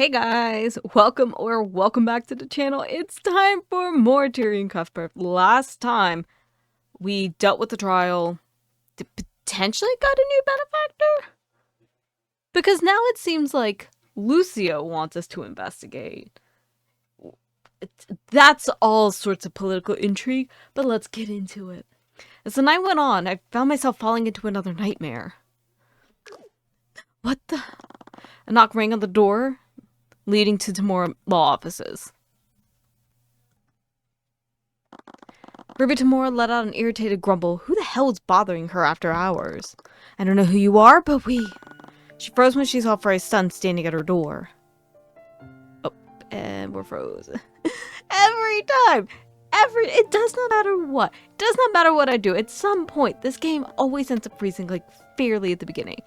Hey guys, welcome back to the channel. It's time for more Tyrion Cuthbert. Last time we dealt with the trial, potentially got a new benefactor? Because now it seems like Lucio wants us to investigate. That's all sorts of political intrigue, but let's get into it. As the night went on, I found myself falling into another nightmare. What the? A knock rang on the door, leading to Tamora law offices. Ruby Tamora let out an irritated grumble. Who the hell is bothering her after hours? I don't know who you are, but She froze when she saw Frey's son standing at her door. Oh, and we're frozen. Every time! It does not matter what. It does not matter what I do. At some point, this game always ends up freezing, like, fairly at the beginning.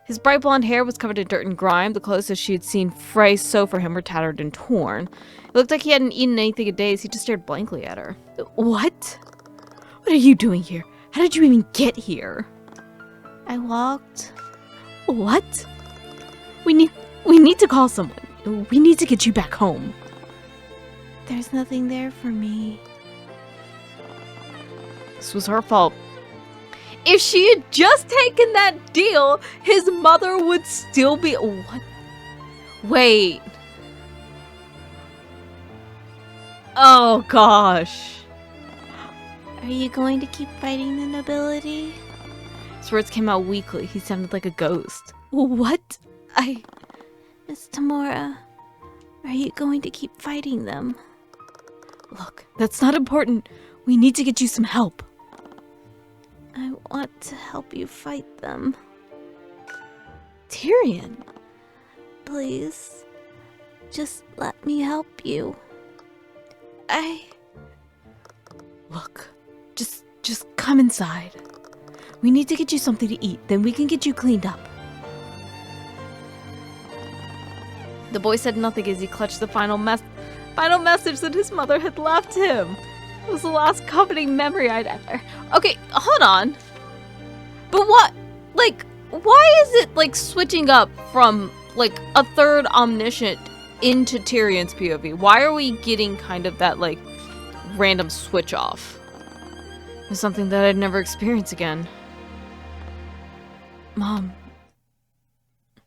His bright blonde hair was covered in dirt and grime. The clothes that she had seen Frey sew for him were tattered and torn. It looked like he hadn't eaten anything in days. He just stared blankly at her. What? What are you doing here? How did you even get here? I walked. What? We need to call someone. We need to get you back home. There's nothing there for me. This was her fault. If she had just taken that deal, his mother would still be... What? Wait. Oh, gosh. Are you going to keep fighting the nobility? His words came out weakly. He sounded like a ghost. What? Miss Tamora, are you going to keep fighting them? Look, that's not important. We need to get you some help. I want to help you fight them. Tyrion, please, just let me help you. Look, just come inside. We need to get you something to eat, then we can get you cleaned up. The boy said nothing as he clutched the final message that his mother had left him. It was the last comforting memory I'd ever... Okay, hold on. But what? Like, why is it, like, switching up from, like, a third omniscient into Tyrion's POV? Why are we getting kind of that, like, random switch off? It was something that I'd never experience again. Mom. It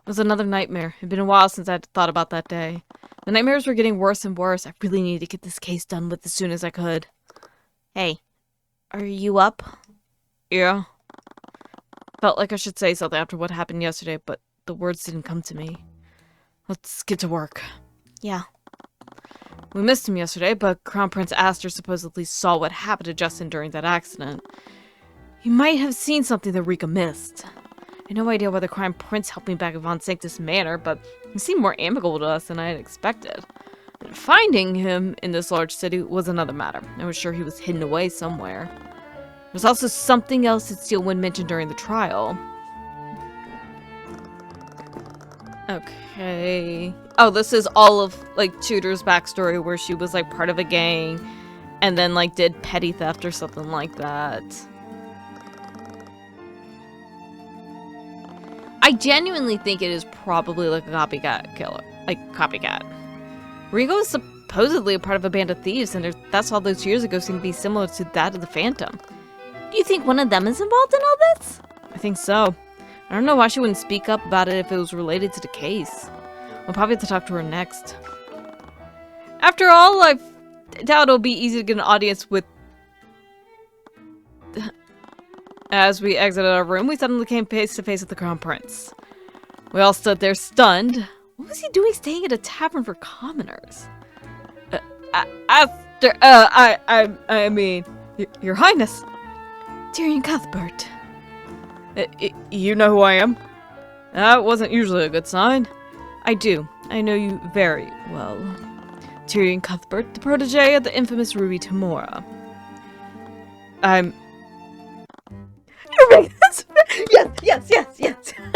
was another nightmare. It'd been a while since I'd thought about that day. The nightmares were getting worse and worse. I really needed to get this case done with as soon as I could. Hey, are you up? Yeah. Felt like I should say something after what happened yesterday, but the words didn't come to me. Let's get to work. Yeah. We missed him yesterday, but Crown Prince Aster supposedly saw what happened to Justin during that accident. He might have seen something that Rika missed. I had no idea why the Crown Prince helped me back at Von Sanctus Manor, but he seemed more amicable to us than I had expected. Finding him in this large city was another matter. I was sure he was hidden away somewhere. There was also something else that Steelwind mentioned during the trial. Okay. Oh, this is all of, like, Tudor's backstory where she was, like, part of a gang and then, like, did petty theft or something like that. I genuinely think it is probably like a copycat killer. Like, copycat. Rigo is supposedly a part of a band of thieves, and that's all those years ago seemed to be similar to that of the Phantom. Do you think one of them is involved in all this? I think so. I don't know why she wouldn't speak up about it if it was related to the case. We'll probably have to talk to her next. After all, I doubt it'll be easy to get an audience with... As we exited our room, we suddenly came face to face with the Crown Prince. We all stood there stunned. What was he doing staying at a tavern for commoners? I mean, Your Highness. Tyrion Cuthbert. You know who I am? That wasn't usually a good sign. I do. I know you very well. Tyrion Cuthbert, the protege of the infamous Ruby Tamora. Yes.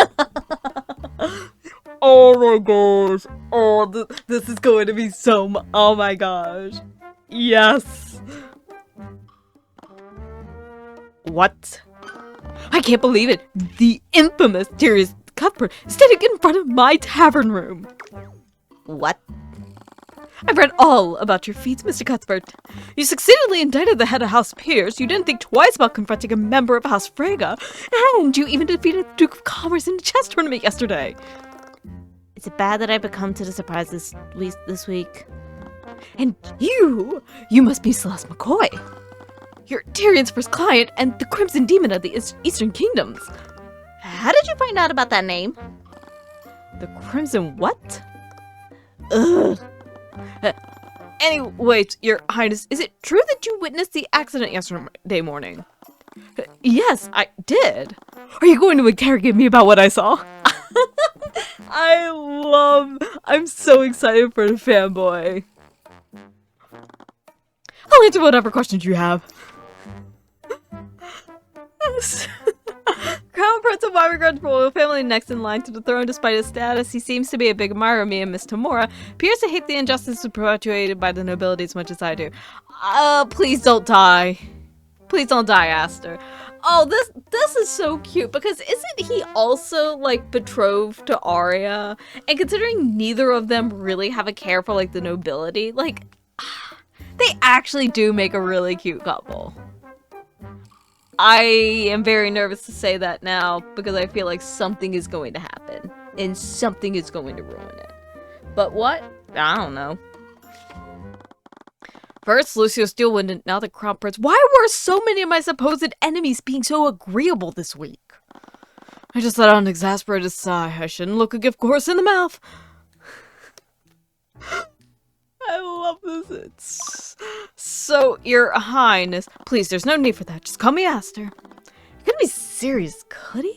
Oh my gosh. Oh, this is going to be so oh my gosh. Yes. What? I can't believe it. The infamous Tyrion Cuthbert is standing in front of my tavern room. What? I've read all about your feats, Mr. Cuthbert. You succeedingly indicted the head of House Pierce, you didn't think twice about confronting a member of House Frega, and you even defeated the Duke of Commerce in the chess tournament yesterday. Is it bad that I've become to the surprise this week? And you must be Celeste McCoy. You're Tyrion's first client and the Crimson Demon of the Eastern Kingdoms. How did you find out about that name? The Crimson what? Ugh. Anyways, Your Highness, is it true that you witnessed the accident yesterday morning? Yes, I did. Are you going to interrogate me about what I saw? I'm so excited for the fanboy. I'll answer whatever questions you have. Crown Prince of my regards royal family next in line to the throne despite his status. He seems to be a big admirer of me and Miss Tamora. Appears to hate the injustice perpetuated by the nobility as much as I do. Please don't die. Please don't die, Aster. Oh, this is so cute because isn't he also like betrothed to Arya? And considering neither of them really have a care for like the nobility, like they actually do make a really cute couple. I am very nervous to say that now because I feel like something is going to happen and something is going to ruin it. But what? I don't know. First, Lucio Steelwind and now the Crown Prince. Why were so many of my supposed enemies being so agreeable this week? I just let out an exasperated sigh. I shouldn't look a gift horse in the mouth. I love this. It's so, Your Highness. Please, there's no need for that. Just call me Aster. He couldn't be serious, could he?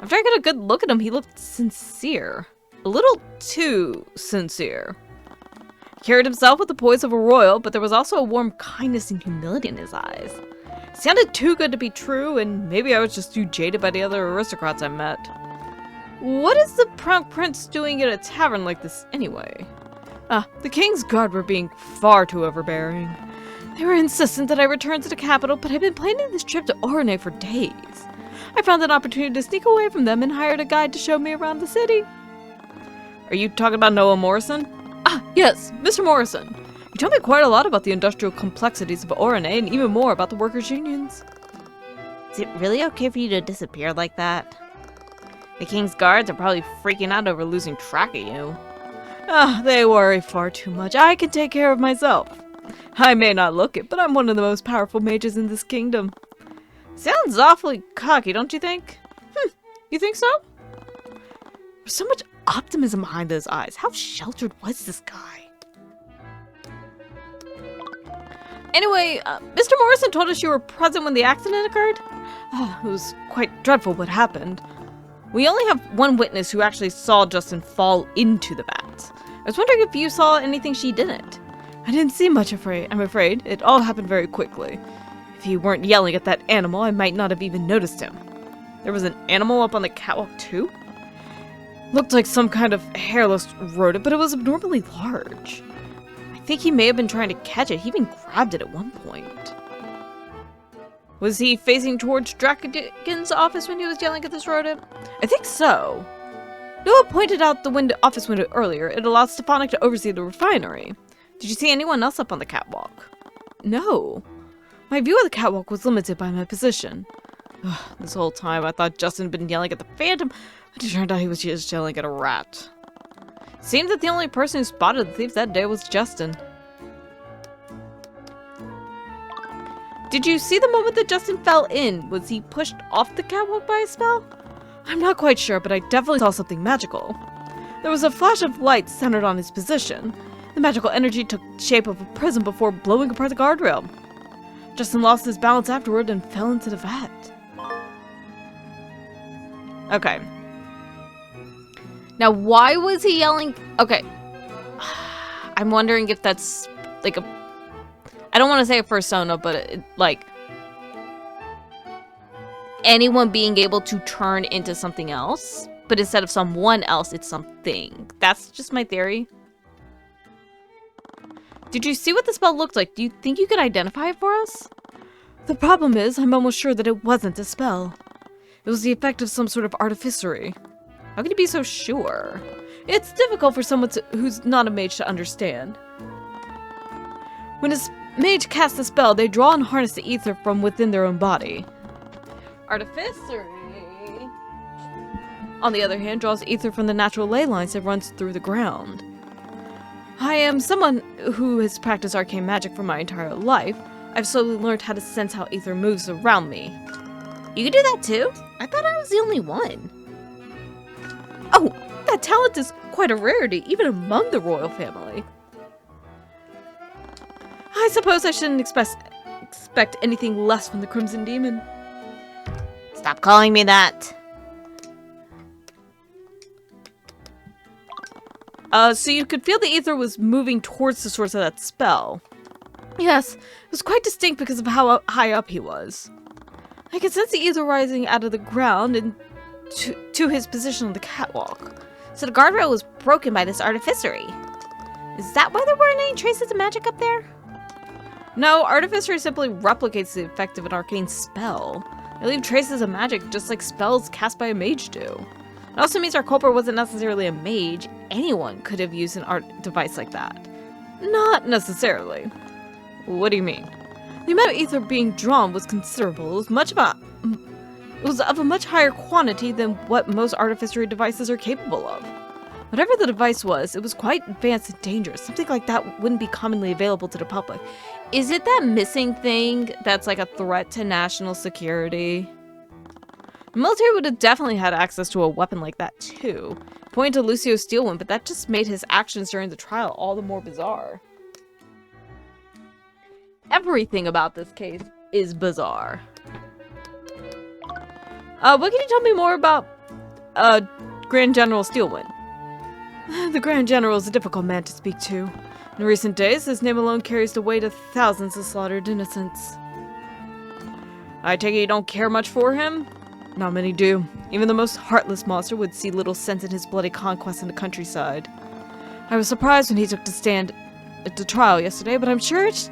After I got a good look at him, he looked sincere. A little too sincere. He carried himself with the poise of a royal, but there was also a warm kindness and humility in his eyes. It sounded too good to be true, and maybe I was just too jaded by the other aristocrats I met. What is the Crown Prince doing at a tavern like this anyway? The King's Guard were being far too overbearing. They were insistent that I return to the capital, but I've been planning this trip to Orane for days. I found an opportunity to sneak away from them and hired a guide to show me around the city. Are you talking about Noah Morrison? Yes, Mr. Morrison. He told me quite a lot about the industrial complexities of Orane and even more about the workers' unions. Is it really okay for you to disappear like that? The King's Guards are probably freaking out over losing track of you. They worry far too much. I can take care of myself. I may not look it, but I'm one of the most powerful mages in this kingdom. Sounds awfully cocky, don't you think? You think so? There's so much optimism behind those eyes. How sheltered was this guy? Anyway, Mr. Morrison told us you were present when the accident occurred? It was quite dreadful what happened. We only have one witness who actually saw Justin fall into the vat. I was wondering if you saw anything she didn't. I didn't see much, I'm afraid. It all happened very quickly. If you weren't yelling at that animal, I might not have even noticed him. There was an animal up on the catwalk too? Looked like some kind of hairless rodent, but it was abnormally large. I think he may have been trying to catch it. He even grabbed it at one point. Was he facing towards Draken's office when he was yelling at this rodent? I think so. Noah pointed out the office window earlier. It allowed Stefanik to oversee the refinery. Did you see anyone else up on the catwalk? No. My view of the catwalk was limited by my position. This whole time I thought Justin had been yelling at the Phantom, but it turned out he was just yelling at a rat. Seems that the only person who spotted the thief that day was Justin. Did you see the moment that Justin fell in? Was he pushed off the catwalk by a spell? I'm not quite sure, but I definitely saw something magical. There was a flash of light centered on his position. The magical energy took shape of a prism before blowing apart the guardrail. Justin lost his balance afterward and fell into the vat. Okay. Now, why was he yelling? Okay. I'm wondering if that's like a... I don't want to say a persona, but like... anyone being able to turn into something else, but instead of someone else, it's something. That's just my theory. Did you see what the spell looked like? Do you think you could identify it for us? The problem is, I'm almost sure that it wasn't a spell. It was the effect of some sort of artificery. How can you be so sure? It's difficult for someone who's not a mage to understand. When a mage casts a spell, they draw and harness the ether from within their own body. Artificery, on the other hand, draws ether from the natural ley lines that runs through the ground. I am someone who has practiced arcane magic for my entire life. I've slowly learned how to sense how ether moves around me. You can do that too? I thought I was the only one. Oh, that talent is quite a rarity, even among the royal family. I suppose I shouldn't expect anything less from the Crimson Demon. Stop calling me that. So you could feel the ether was moving towards the source of that spell. Yes, it was quite distinct because of how high up he was. I could sense the ether rising out of the ground and to his position on the catwalk. So the guardrail was broken by this artificery. Is that why there weren't any traces of magic up there? No, artificery simply replicates the effect of an arcane spell. They leave traces of magic just like spells cast by a mage do. It also means our culprit wasn't necessarily a mage. Anyone could have used an art device like that. Not necessarily. What do you mean? The amount of ether being drawn was considerable. It was of a much higher quantity than what most artificery devices are capable of. Whatever the device was, it was quite advanced and dangerous. Something like that wouldn't be commonly available to the public. Is it that missing thing that's like a threat to national security? The military would have definitely had access to a weapon like that too. Pointing to Lucio's steel one, but that just made his actions during the trial all the more bizarre. Everything about this case is bizarre. What can you tell me more about Grand General Steelwind? The Grand General is a difficult man to speak to. In recent days, his name alone carries the weight of thousands of slaughtered innocents. I take it you don't care much for him? Not many do. Even the most heartless monster would see little sense in his bloody conquest in the countryside. I was surprised when he took to stand at the trial yesterday, but I'm sure it's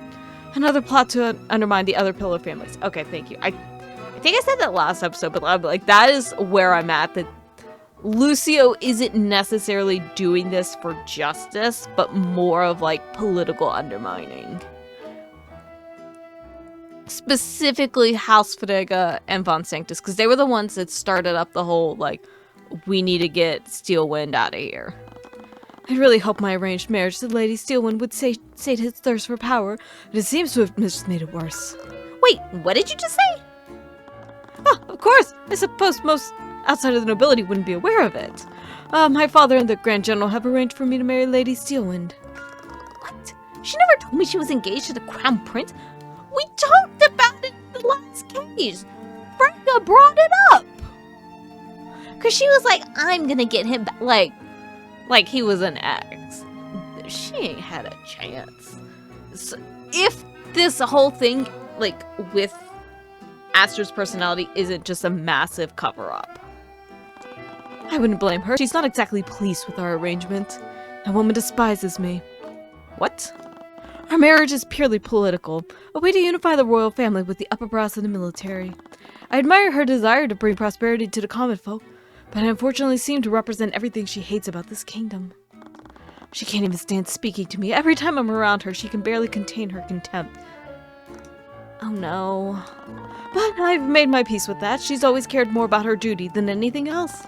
another plot to undermine the other pillar families. Okay, thank you. I think I said that last episode, but I'm like, that is where I'm at. That Lucio isn't necessarily doing this for justice, but more of like political undermining. Specifically House Frigga and Von Sanctus, because they were the ones that started up the whole, like, we need to get Steelwind out of here. I really hope my arranged marriage to Lady Steelwind would sate his thirst for power, but it seems to have just made it worse. Wait, what did you just say? Oh, of course! I suppose most outside of the nobility wouldn't be aware of it. My father and the Grand General have arranged for me to marry Lady Steelwind. What? She never told me she was engaged to the Crown Prince. We talked about it in the last case. Frigga brought it up. Cause she was like, I'm gonna get him back. Like he was an ex. She ain't had a chance. So if this whole thing, like, with Aster's personality isn't just a massive cover-up, I wouldn't blame her. She's not exactly pleased with our arrangement. That woman despises me. What? Our marriage is purely political, a way to unify the royal family with the upper brass of the military. I admire her desire to bring prosperity to the common folk, but I unfortunately seem to represent everything she hates about this kingdom. She can't even stand speaking to me. Every time I'm around her, she can barely contain her contempt. Oh no. But I've made my peace with that. She's always cared more about her duty than anything else.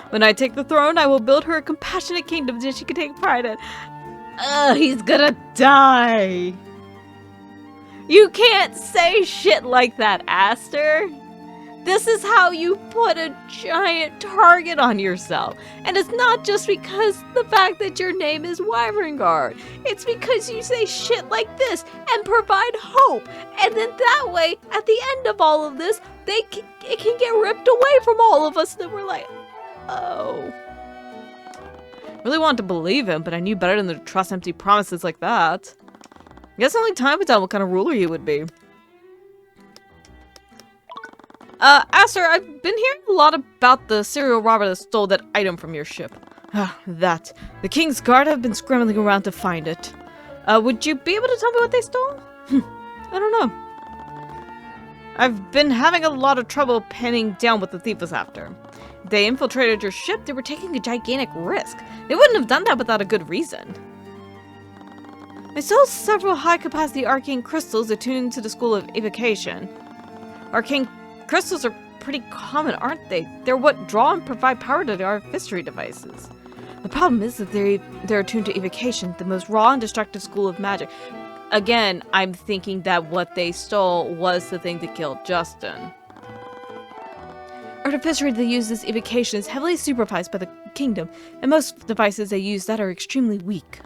When I take the throne, I will build her a compassionate kingdom that she can take pride in. He's gonna die. You can't say shit like that, Aster. This is how you put a giant target on yourself. And it's not just because the fact that your name is Wyverngard. It's because you say shit like this and provide hope. And then that way, at the end of all of this, it can get ripped away from all of us. And then we're like, oh. Really wanted to believe him, but I knew better than to trust empty promises like that. I guess only time would tell what kind of ruler he would be. Aster, I've been hearing a lot about the serial robber that stole that item from your ship. That. The King's Guard have been scrambling around to find it. Would you be able to tell me what they stole? I don't know. I've been having a lot of trouble pinning down what the thief was after. they infiltrated your ship, they were taking a gigantic risk. They wouldn't have done that without a good reason. I saw several high-capacity arcane crystals attuned to the School of Evocation. Arcane crystals are pretty common, aren't they? They're what draw and provide power to the artificery devices. The problem is that they're attuned to evocation, the most raw and destructive school of magic. Again, I'm thinking that what they stole was the thing that killed Justin. Artificery that uses evocation is heavily supervised by the kingdom, and most devices they use that are extremely weak.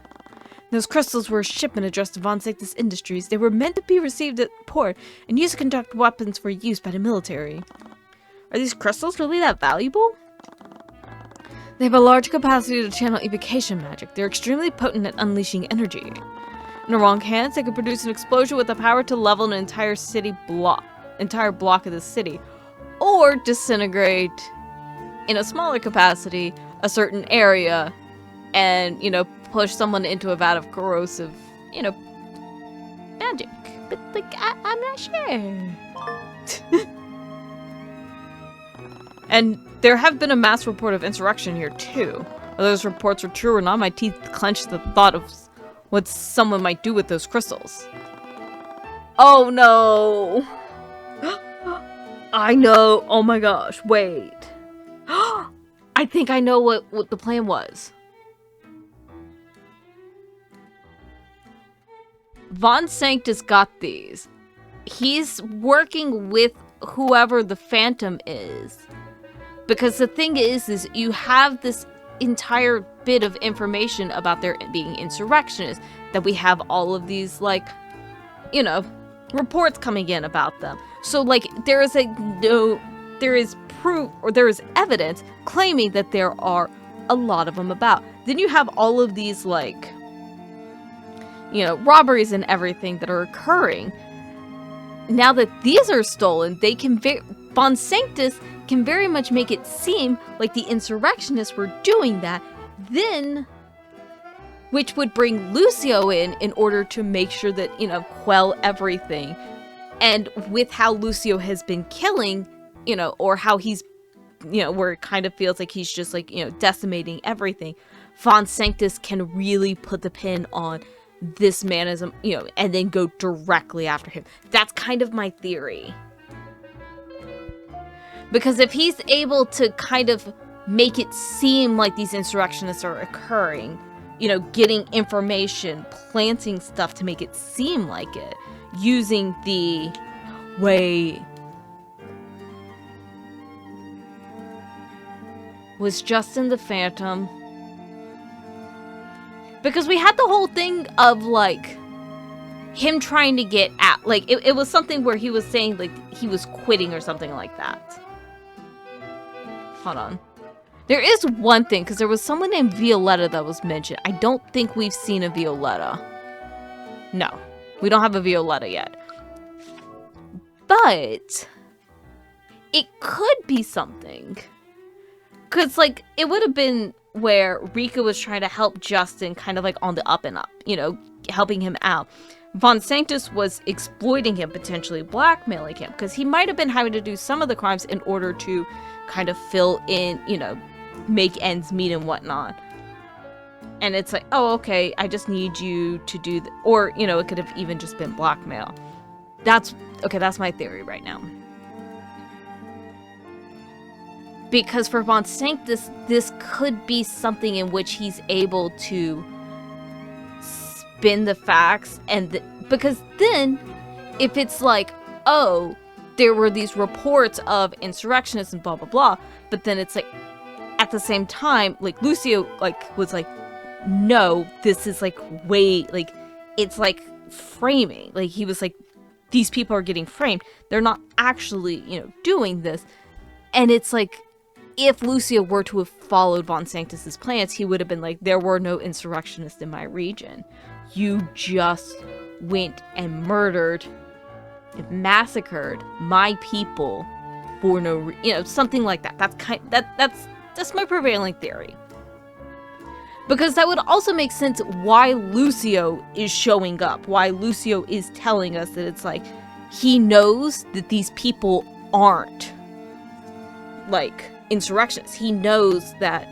Those crystals were a shipment addressed to Von Sanctus Industries. They were meant to be received at port and used to conduct weapons for use by the military. Are these crystals really that valuable? They have a large capacity to channel evocation magic. They're extremely potent at unleashing energy. In the wrong hands, they could produce an explosion with the power to level an entire block of the city, or disintegrate in a smaller capacity a certain area, and push someone into a vat of corrosive, magic. But I'm not sure. And there have been a mass report of insurrection here, too. Whether those reports are true or not, my teeth clench at the thought of what someone might do with those crystals. Oh, no! I know! Oh my gosh, wait. I think I know what the plan was. Von Sanctus got these. He's working with whoever the Phantom is. Because the thing is you have this entire bit of information about there being insurrectionists, that we have all of these, reports coming in about them. So, there is proof, or there is evidence claiming that there are a lot of them about. Then you have all of these, robberies and everything that are occurring. Now that these are stolen, they can Von Sanctus can very much make it seem like the insurrectionists were doing that, then, which would bring Lucio in order to make sure that, quell everything. And with how Lucio has been killing, or how he's, where it kind of feels like he's just decimating everything, Von Sanctus can really put the pin on this man as and then go directly after him. That's kind of my theory. Because if he's able to kind of make it seem like these insurrectionists are occurring, getting information, planting stuff to make it seem like it, using the way... Was Justin the Phantom? Because we had the whole thing of, him trying to get out. It was something where he was saying, he was quitting or something like that. Hold on. There is one thing, because there was someone named Violetta that was mentioned. I don't think we've seen a Violetta. No, we don't have a Violetta yet. But it could be something. Because, it would have been where Rika was trying to help Justin kind of, on the up and up, helping him out. Von Sanctus was exploiting him, potentially blackmailing him, because he might have been having to do some of the crimes in order to kind of fill in, make ends meet and whatnot. And it's oh, okay, I just need you to do or, it could have even just been blackmail. That's my theory right now. Because for Von Sanctus, this could be something in which he's able to spin the facts, and because then, if it's oh, there were these reports of insurrectionists and blah blah blah, but then it's at the same time, Lucio was no, this is way it's framing. He was these people are getting framed. They're not actually doing this, and it's if Lucio were to have followed Von Sanctus's plans, he would have been there were no insurrectionists in my region. You just went and murdered and massacred my people for no something like that. That's my prevailing theory. Because that would also make sense why Lucio is showing up, why Lucio is telling us that it's he knows that these people aren't insurrectionists. He knows that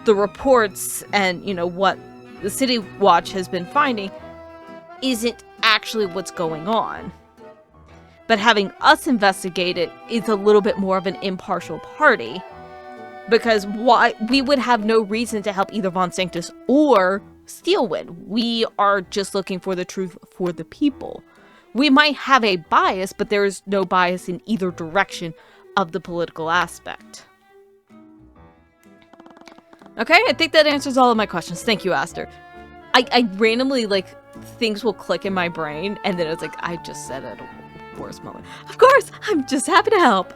the reports and, what the City Watch has been finding isn't actually what's going on. But having us investigate it is a little bit more of an impartial party, because we would have no reason to help either Von Sanctus or Steelwind. We are just looking for the truth for the people. We might have a bias, but there is no bias in either direction of the political aspect. Okay, I think that answers all of my questions. Thank you, Aster. I randomly, things will click in my brain, and then it's like, I just said it at the worst moment. Of course, I'm just happy to help.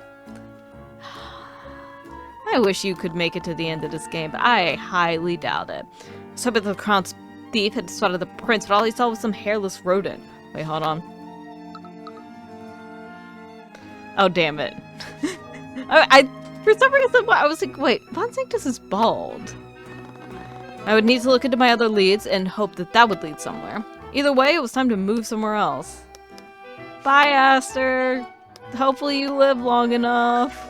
I wish you could make it to the end of this game, but I highly doubt it. I was hoping the crown's thief had spotted the prince, but all he saw was some hairless rodent. Wait, hold on. Oh, damn it. For some reason, I was like, wait, Von Sanctus is bald. I would need to look into my other leads and hope that would lead somewhere. Either way, it was time to move somewhere else. Bye, Aster. Hopefully you live long enough.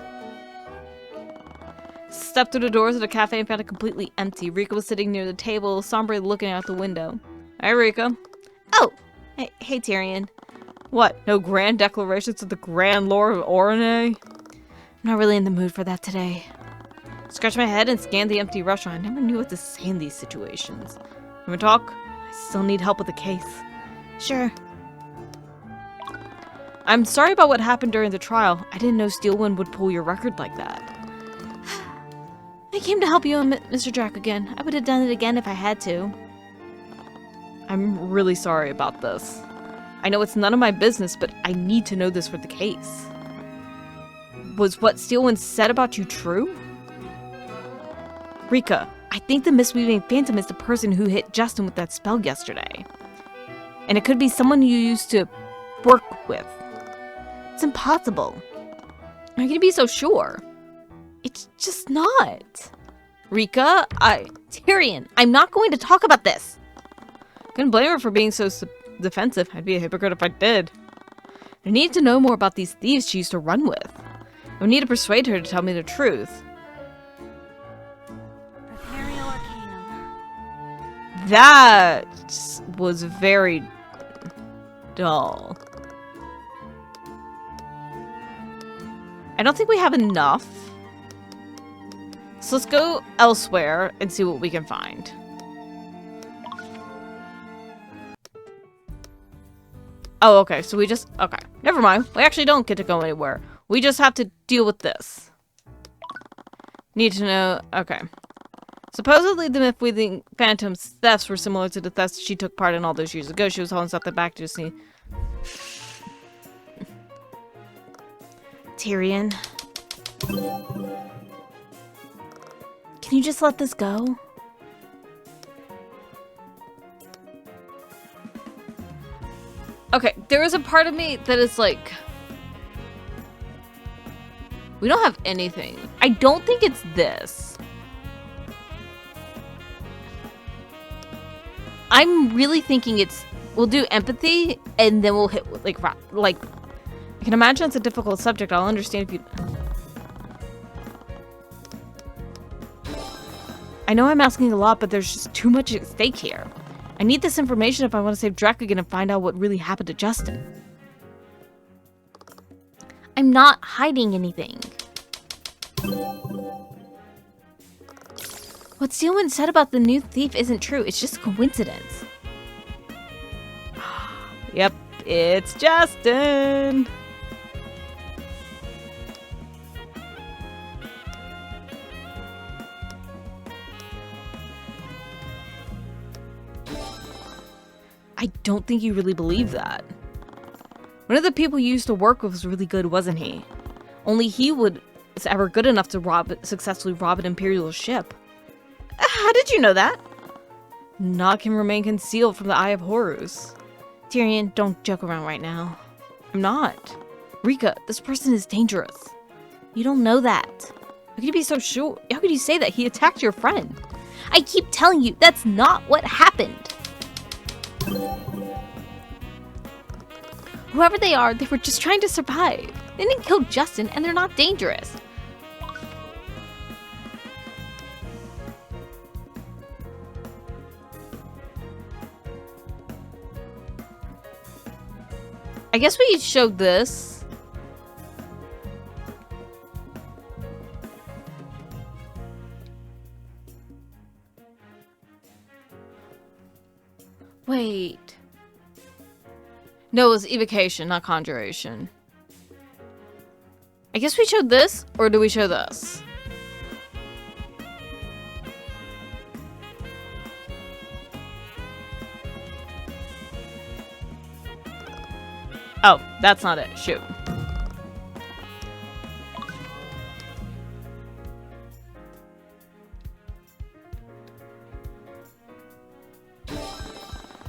Stepped through the doors of the cafe and found it completely empty. Rika was sitting near the table, somberly looking out the window. Hi, Rika. Oh, hey, Tyrion. What? No grand declarations of the Grand Lord of Orane? I'm not really in the mood for that today. Scratched my head and scanned the empty restaurant. I never knew what to say in these situations. Can we talk? I still need help with the case. Sure. I'm sorry about what happened during the trial. I didn't know Steelwind would pull your record like that. I came to help you and Mr. Drac again. I would have done it again if I had to. I'm really sorry about this. I know it's none of my business, but I need to know this for the case. Was what Steelwind said about you true? Rika, I think the Mistweaving Phantom is the person who hit Justin with that spell yesterday. And it could be someone you used to work with. It's impossible. How can you be so sure? It's just not. Rika, Tyrion, I'm not going to talk about this. Couldn't blame her for being so defensive. I'd be a hypocrite if I did. I need to know more about these thieves she used to run with. I would need to persuade her to tell me the truth. That was very dull. I don't think we have enough. So let's go elsewhere and see what we can find. Oh, okay. So we just... Okay. Never mind. We actually don't get to go anywhere. We just have to deal with this. Need to know... Okay. Supposedly, the Mistweaving Phantom's thefts were similar to the thefts she took part in all those years ago. She was holding something back to see. Tyrion. Can you just let this go? Okay, there is a part of me that is like... We don't have anything. I don't think it's this. I'm really thinking it's... We'll do empathy, and then we'll hit, like... I can imagine it's a difficult subject. I'll understand if you... I know I'm asking a lot, but there's just too much at stake here. I need this information if I want to save Drac again and find out what really happened to Justin. I'm not hiding anything. What Steelwind said about the new thief isn't true. It's just a coincidence. Yep, it's Justin. I don't think you really believe that. One of the people you used to work with was really good, wasn't he? Only he was ever good enough to successfully rob an Imperial ship. How did you know that? Naught can remain concealed from the eye of Horus. Tyrion, don't joke around right now. I'm not. Rika, this person is dangerous. You don't know that. How could you be so sure? How could you say that? He attacked your friend. I keep telling you, that's not what happened. Whoever they were just trying to survive. They didn't kill Justin, and they're not dangerous. I guess we showed this. Wait. No, it was evocation, not conjuration. I guess we showed this, or do we show this? Oh, that's not it. Shoot.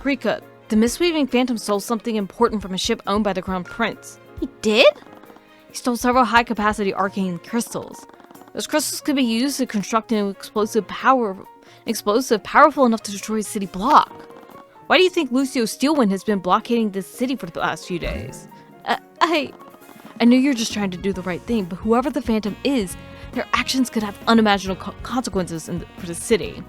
Rika, the Mistweaving Phantom stole something important from a ship owned by the Crown Prince. He did? He stole several high-capacity arcane crystals. Those crystals could be used to construct an explosive powerful enough to destroy a city block. Why do you think Lucio Steelwind has been blockading this city for the last few days? I know you're just trying to do the right thing, but whoever the Phantom is, their actions could have unimaginable consequences for the city.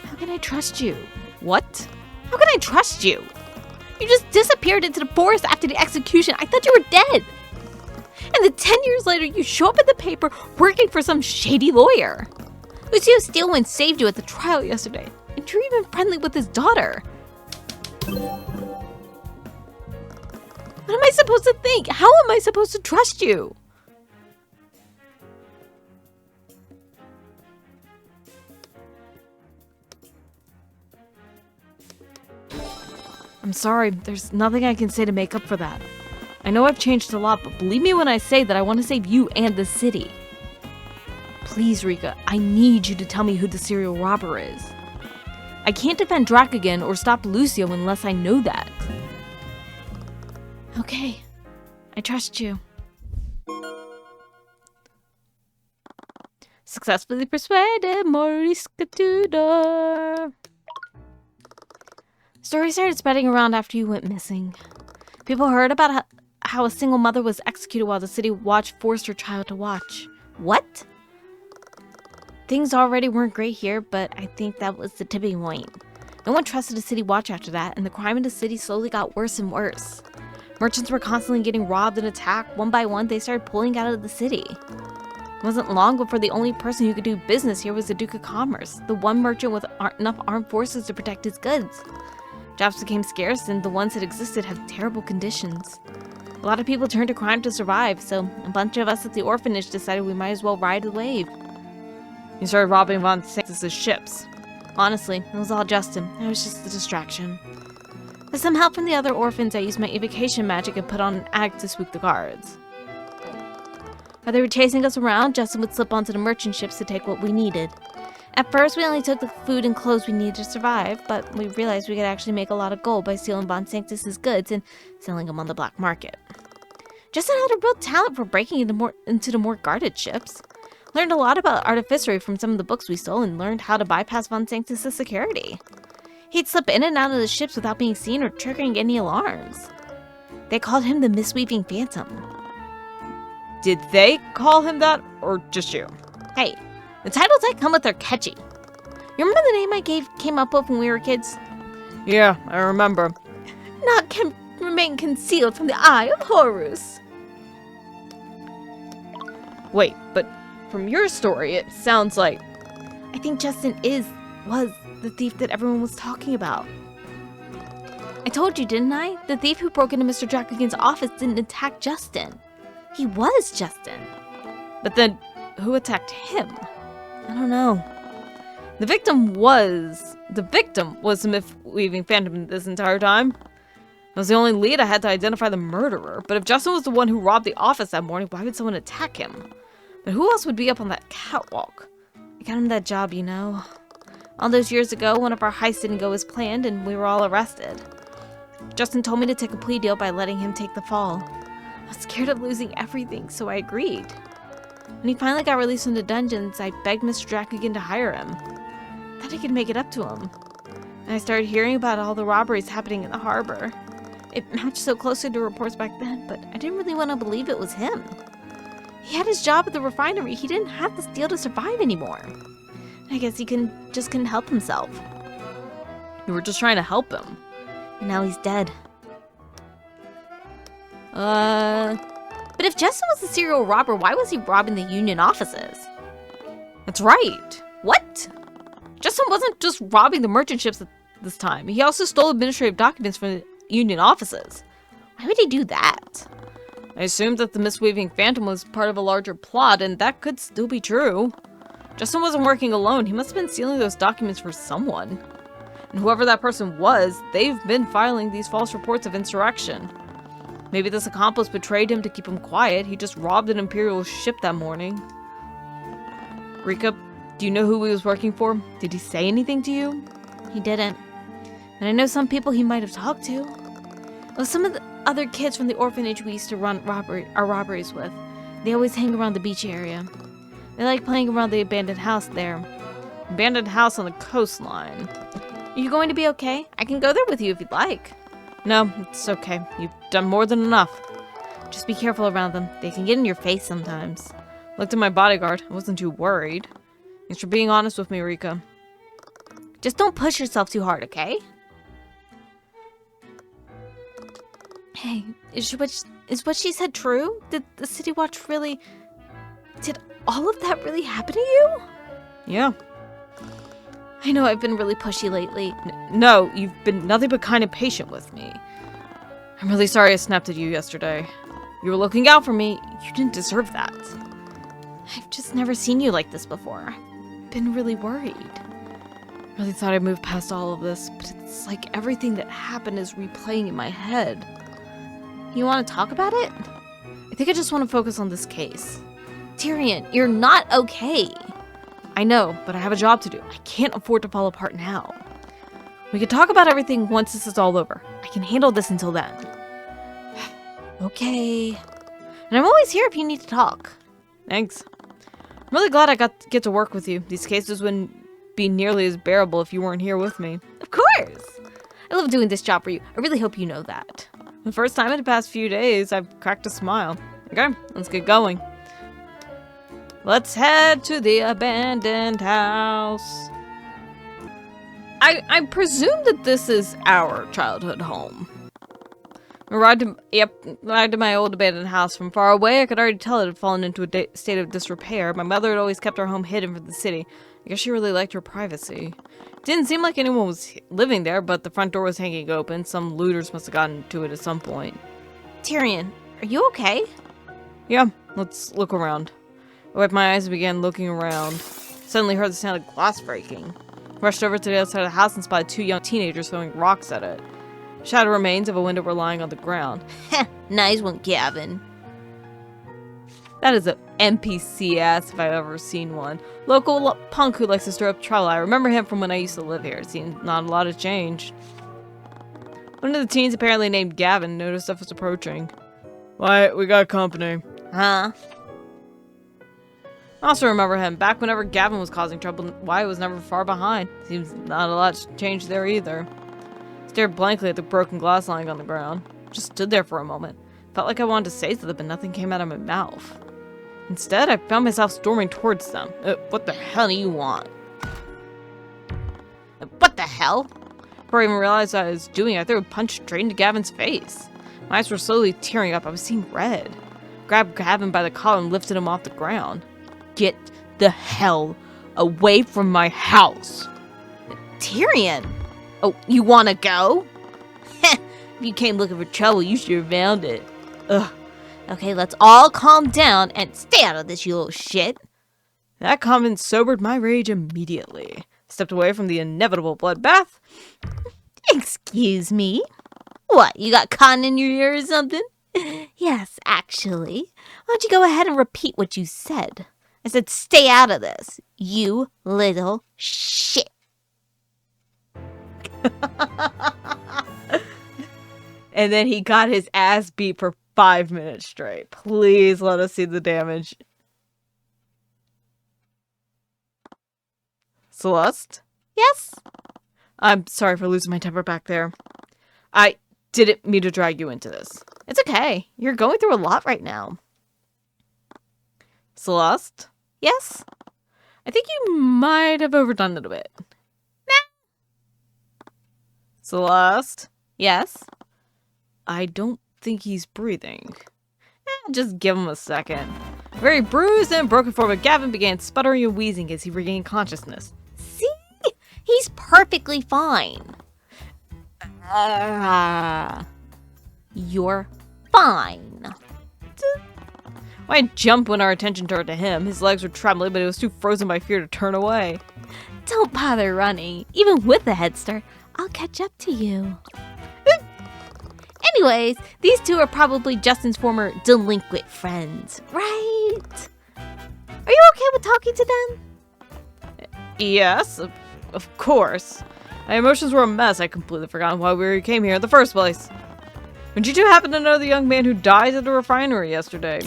How can I trust you? What? How can I trust you? You just disappeared into the forest after the execution. I thought you were dead. And then 10 years later, you show up in the paper working for some shady lawyer. Lucio Steelwind saved you at the trial yesterday, and you're even friendly with his daughter. What am I supposed to think? How am I supposed to trust you? I'm sorry, there's nothing I can say to make up for that. I know I've changed a lot, but believe me when I say that I want to save you and the city. Please, Rika, I need you to tell me who the serial robber is. I can't defend Dracogen or stop Lucio unless I know that. Okay, I trust you. Successfully persuaded Moriska Tudor. Stories started spreading around after you went missing. People heard about how a single mother was executed while the city watch forced her child to watch. What? Things already weren't great here, but I think that was the tipping point. No one trusted the city watch after that, and the crime in the city slowly got worse and worse. Merchants were constantly getting robbed and attacked. One by one, they started pulling out of the city. It wasn't long before the only person who could do business here was the Duke of Commerce, the one merchant with enough armed forces to protect his goods. Jobs became scarce, and the ones that existed had terrible conditions. A lot of people turned to crime to survive, so a bunch of us at the orphanage decided we might as well ride the wave. You started robbing Von Sanctus's ships. Honestly, it was all Justin. I was just a distraction. With some help from the other orphans, I used my evocation magic and put on an act to spook the guards. While they were chasing us around, Justin would slip onto the merchant ships to take what we needed. At first, we only took the food and clothes we needed to survive, but we realized we could actually make a lot of gold by stealing Von Sanctus's goods and selling them on the black market. Justin had a real talent for breaking into the more guarded ships. Learned a lot about artificery from some of the books we stole and learned how to bypass Von Sanctus's security. He'd slip in and out of the ships without being seen or triggering any alarms. They called him the Mistweaving Phantom. Did they call him that, or just you? Hey, the titles I come with are catchy. You remember the name I came up with when we were kids? Yeah, I remember. Naught can remain concealed from the eye of Horus. Wait, but from your story, it sounds like... I think Justin was the thief that everyone was talking about. I told you, didn't I? The thief who broke into Mr. Dracogen's office didn't attack Justin. He was Justin. But then, who attacked him? I don't know. The victim was the Mistweaving Phantom this entire time. I was the only lead I had to identify the murderer. But if Justin was the one who robbed the office that morning, why would someone attack him? But who else would be up on that catwalk? I got him that job, you know. All those years ago, one of our heists didn't go as planned and we were all arrested. Justin told me to take a plea deal by letting him take the fall. I was scared of losing everything, so I agreed. When he finally got released from the dungeons, I begged Mr. Dracogen to hire him. Thought I could make it up to him. And I started hearing about all the robberies happening in the harbor. It matched so closely to reports back then, but I didn't really want to believe it was him. He had his job at the refinery. He didn't have to steal to survive anymore. I guess he just couldn't help himself. You were just trying to help him. And now he's dead. But if Justin was a serial robber, why was he robbing the union offices? That's right. What? Justin wasn't just robbing the merchant ships at this time. He also stole administrative documents from the union offices. Why would he do that? I assumed that the misweaving phantom was part of a larger plot, and that could still be true. Justin wasn't working alone. He must have been stealing those documents for someone. And whoever that person was, they've been filing these false reports of insurrection. Maybe this accomplice betrayed him to keep him quiet. He just robbed an Imperial ship that morning. Rika, do you know who he was working for? Did he say anything to you? He didn't. And I know some people he might have talked to. Well, some of the other kids from the orphanage we used to run our robberies with. They always hang around the beach area. They like playing around the abandoned house there. Abandoned house on the coastline. Are you going to be okay? I can go there with you if you'd like. No, it's okay. You've done more than enough. Just be careful around them. They can get in your face sometimes. Looked at my bodyguard. I wasn't too worried. Thanks for being honest with me, Rika. Just don't push yourself too hard, okay? Hey, is what she said true? Did the City Watch really... Did all of that really happen to you? Yeah. I know I've been really pushy lately. No, you've been nothing but kind and patient with me. I'm really sorry I snapped at you yesterday. You were looking out for me. You didn't deserve that. I've just never seen you like this before. I've been really worried. I really thought I'd move past all of this, but it's like everything that happened is replaying in my head. You want to talk about it? I think I just want to focus on this case. Tyrion, you're not okay. I know, but I have a job to do. I can't afford to fall apart now. We can talk about everything once this is all over. I can handle this until then. Okay. And I'm always here if you need to talk. Thanks. I'm really glad I get to work with you. These cases wouldn't be nearly as bearable if you weren't here with me. Of course. I love doing this job for you. I really hope you know that. The first time in the past few days, I've cracked a smile. Okay, let's get going. Let's head to the abandoned house. I presume that this is our childhood home. I arrived to my old abandoned house. From far away, I could already tell it had fallen into a state of disrepair. My mother had always kept our home hidden from the city. I guess she really liked her privacy. It didn't seem like anyone was living there, but the front door was hanging open. Some looters must have gotten to it at some point. Tyrion, are you okay? Yeah, let's look around. I wiped my eyes and began looking around. Suddenly heard the sound of glass breaking. Rushed over to the outside of the house and spotted two young teenagers throwing rocks at it. Shattered remains of a window were lying on the ground. Heh, nice one, Gavin. That is an NPC ass if I've ever seen one. Local punk who likes to stir up trouble. I remember him from when I used to live here. It seems not a lot has changed. One of the teens, apparently named Gavin, noticed us approaching. Why, we got company. Huh? I also remember him. Back whenever Gavin was causing trouble, Wyatt was never far behind. Seems not a lot's changed there either. Stared blankly at the broken glass lying on the ground. Just stood there for a moment. Felt like I wanted to say something, but nothing came out of my mouth. Instead, I found myself storming towards them. What the hell do you want? What the hell? Before I even realized what I was doing, I threw a punch straight into Gavin's face. My eyes were slowly tearing up. I was seeing red. Grabbed Gavin by the collar and lifted him off the ground. Get the hell away from my house! Tyrion! Oh, you wanna go? Heh, if you came looking for trouble, you should have found it. Ugh. Okay, let's all calm down and stay out of this, you little shit. That comment sobered my rage immediately. Stepped away from the inevitable bloodbath. Excuse me? What, you got cotton in your ear or something? Yes, actually. Why don't you go ahead and repeat what you said? I said stay out of this, you little shit. And then he got his ass beat for 5 minutes straight. Please let us see the damage. Celeste? Yes? I'm sorry for losing my temper back there. I didn't mean to drag you into this. It's okay. You're going through a lot right now. Celeste? Yes? I think you might have overdone it a bit. Nah. Celeste? Yes? I don't think he's breathing. Just give him a second. A very bruised and broken form of Gavin began sputtering and wheezing as he regained consciousness. See? He's perfectly fine. You're fine. I jumped when our attention turned to him. His legs were trembling, but he was too frozen by fear to turn away. Don't bother running. Even with the head start, I'll catch up to you. Anyways, these two are probably Justin's former delinquent friends, right? Are you okay with talking to them? Yes, of course. My emotions were a mess. I completely forgot why we came here in the first place. Did you two happen to know the young man who died at the refinery yesterday?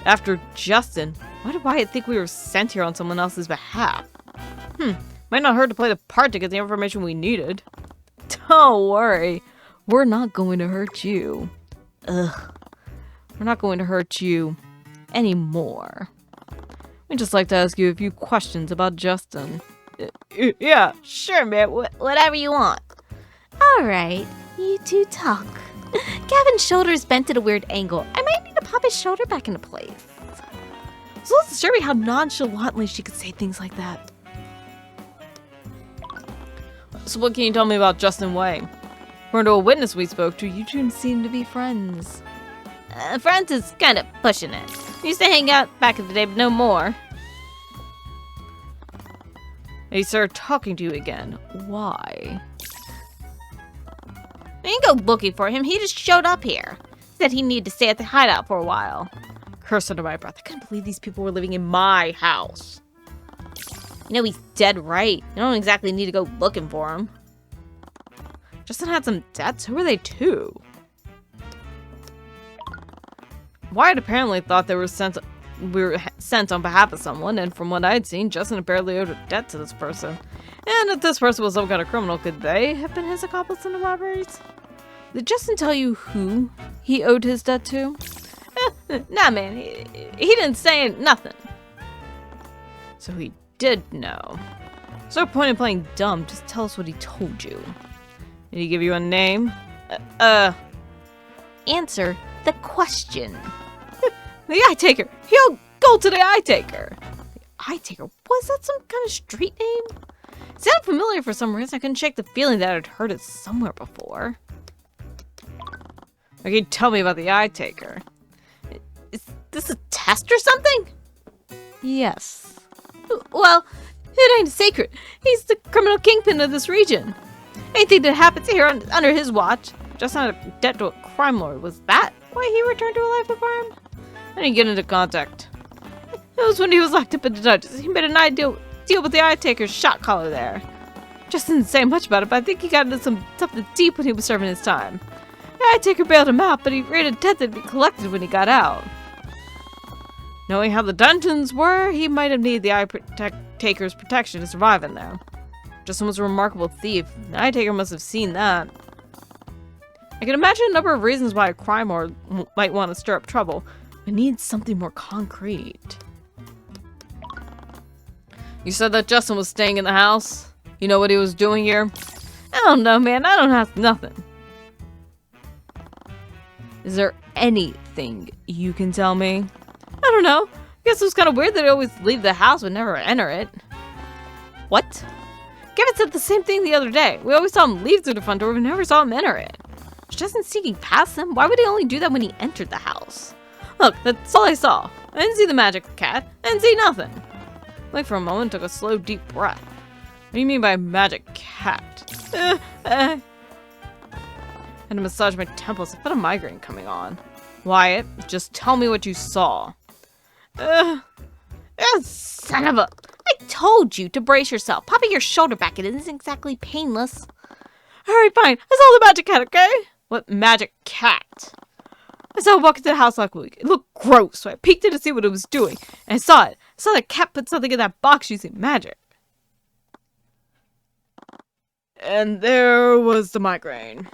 After Justin, why did Wyatt think we were sent here on someone else's behalf? Might not hurt to play the part to get the information we needed. Don't worry, we're not going to hurt you. We're not going to hurt you anymore. I'd just like to ask you a few questions about Justin. Yeah, sure, man. Whatever you want. Alright, you two talk. Gavin's shoulder is bent at a weird angle. I might need to pop his shoulder back into place. So let's disturbing how nonchalantly she could say things like that. So what can you tell me about Justin Way? According to a witness we spoke to, you two seem to be friends. Friends is kind of pushing it. We used to hang out back in the day, but no more. He started talking to you again. Why? I didn't go looking for him. He just showed up here. Said he needed to stay at the hideout for a while. Curse under my breath. I couldn't believe these people were living in my house. You know, he's dead right. You don't exactly need to go looking for him. Justin had some debts. Who were they to? Wyatt apparently thought we were sent on behalf of someone, and from what I'd seen, Justin apparently owed a debt to this person. And if this person was some kind of criminal, could they have been his accomplice in the robberies? Did Justin tell you who he owed his debt to? Nah, man. He didn't say nothing. So he did know. There's no point in playing dumb. Just tell us what he told you. Did he give you a name? Answer the question. The Eye Taker. He'll go to the Eye Taker. The Eye Taker? Was that some kind of street name? It sounded familiar for some reason. I couldn't shake the feeling that I'd heard it somewhere before. Okay, tell me about the Eye Taker. Is this a test or something? Yes. Well, it ain't a secret. He's the criminal kingpin of this region. Anything that happens here under his watch, just not a debt to a crime lord. Was that why he returned to a life of crime? I didn't get into contact. It was when he was locked up in the dungeons. He made an deal with the Eye Taker's shot caller there. Just didn't say much about it, but I think he got into something deep when he was serving his time. The Eye Taker bailed him out, but he rated a debt that'd be collected when he got out. Knowing how the dungeons were, he might have needed the Eye Taker's protection to survive in there. Justin was a remarkable thief. The Eye Taker must have seen that. I can imagine a number of reasons why a crime lord might want to stir up trouble, but needs something more concrete. You said that Justin was staying in the house? You know what he was doing here? I don't know, man. I don't have nothing. Is there anything you can tell me? I don't know. I guess it was kind of weird that he always leave the house but never enter it. What? Gavin said the same thing the other day. We always saw him leave through the front door, but never saw him enter it. Was Justin sneaking past them? Why would he only do that when he entered the house? Look, that's all I saw. I didn't see the magic cat. I didn't see nothing. Like for a moment, took a slow, deep breath. What do you mean by magic cat? And to massage my temples. I felt a migraine coming on. Wyatt, just tell me what you saw. Son of a... I told you to brace yourself. Popping your shoulder back, it isn't exactly painless. Alright, fine. I saw the magic cat, okay? What magic cat? I saw it walk into the house last week. It looked gross, so I peeked in to see what it was doing. And I saw it. I saw the cat put something in that box using magic. And there was the migraine.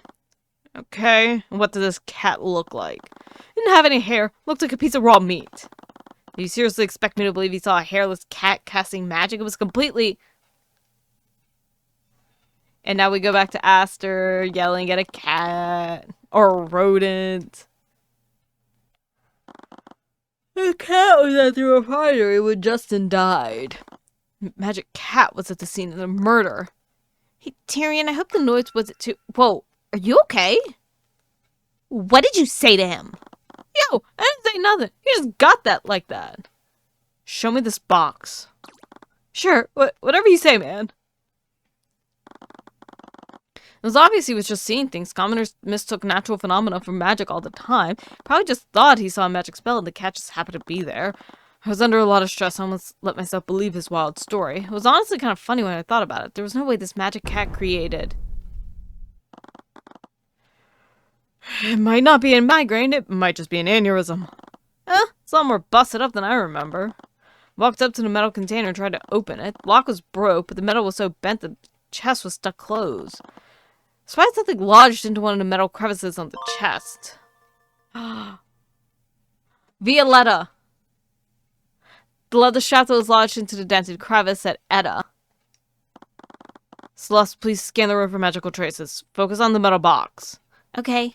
Okay, and what did this cat look like? Didn't have any hair. Looked like a piece of raw meat. Do you seriously expect me to believe he saw a hairless cat casting magic? It was completely... And now we go back to Aster yelling at a cat. Or a rodent. The cat was at the refinery when Justin died. Magic cat was at the scene of the murder. Hey, Tyrion, I hope the noise wasn't too... Whoa, are you okay? What did you say to him? Yo, I didn't say nothing. He just got that like that. Show me this box. Sure, whatever you say, man. It was obvious he was just seeing things. Commoners mistook natural phenomena for magic all the time. Probably just thought he saw a magic spell and the cat just happened to be there. I was under a lot of stress. I almost let myself believe his wild story. It was honestly kind of funny when I thought about it. There was no way this magic cat created. It might not be a migraine. It might just be an aneurysm. It's a lot more busted up than I remember. Walked up to the metal container and tried to open it. The lock was broke, but the metal was so bent the chest was stuck closed. Spied something lodged into one of the metal crevices on the chest. Violetta. The leather shaft that was lodged into the dented crevice said Etta. Celeste, please scan the room for magical traces. Focus on the metal box. Okay.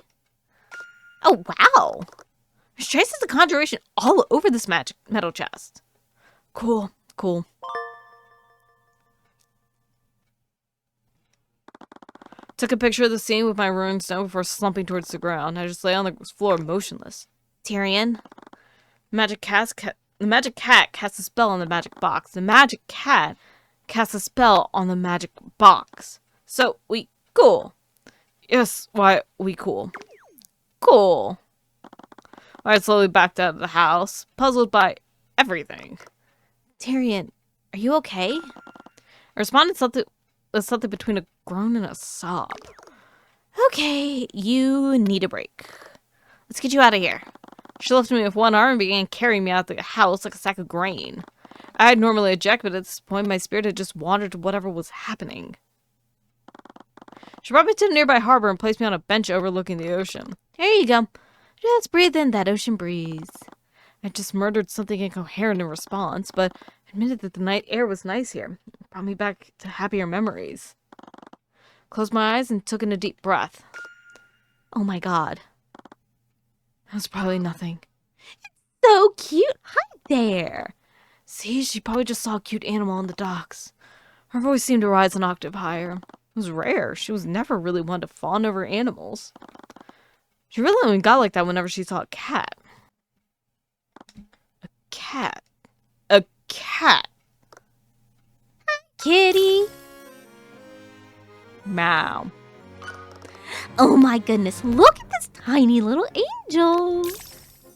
Oh, wow. There's traces of conjuration all over this magic metal chest. Cool. Took a picture of the scene with my ruined stone before slumping towards the ground. I just lay on the floor motionless. Tyrion? The magic cat casts a spell on the magic box. The magic cat casts a spell on the magic box. So, we cool. Yes, why, we cool. Cool. I slowly backed out of the house, puzzled by everything. Tyrion, are you okay? I responded with something between a groan and a sob. Okay, you need a break. Let's get you out of here. She lifted me with one arm and began carrying me out of the house like a sack of grain. I had normally eject, but at this point my spirit had just wandered to whatever was happening. She brought me to the nearby harbor and placed me on a bench overlooking the ocean. There you go. Just breathe in that ocean breeze. I just murmured something incoherent in response, but admitted that the night air was nice here. It brought me back to happier memories. Closed my eyes and took in a deep breath. Oh my god. That was probably nothing. So cute. Hi there. See, she probably just saw a cute animal on the docks. Her voice seemed to rise an octave higher. It was rare. She was never really one to fawn over animals. She really only got like that whenever she saw a cat. A cat. A cat. Kitty. Meow. Oh my goodness, look at this tiny little angel.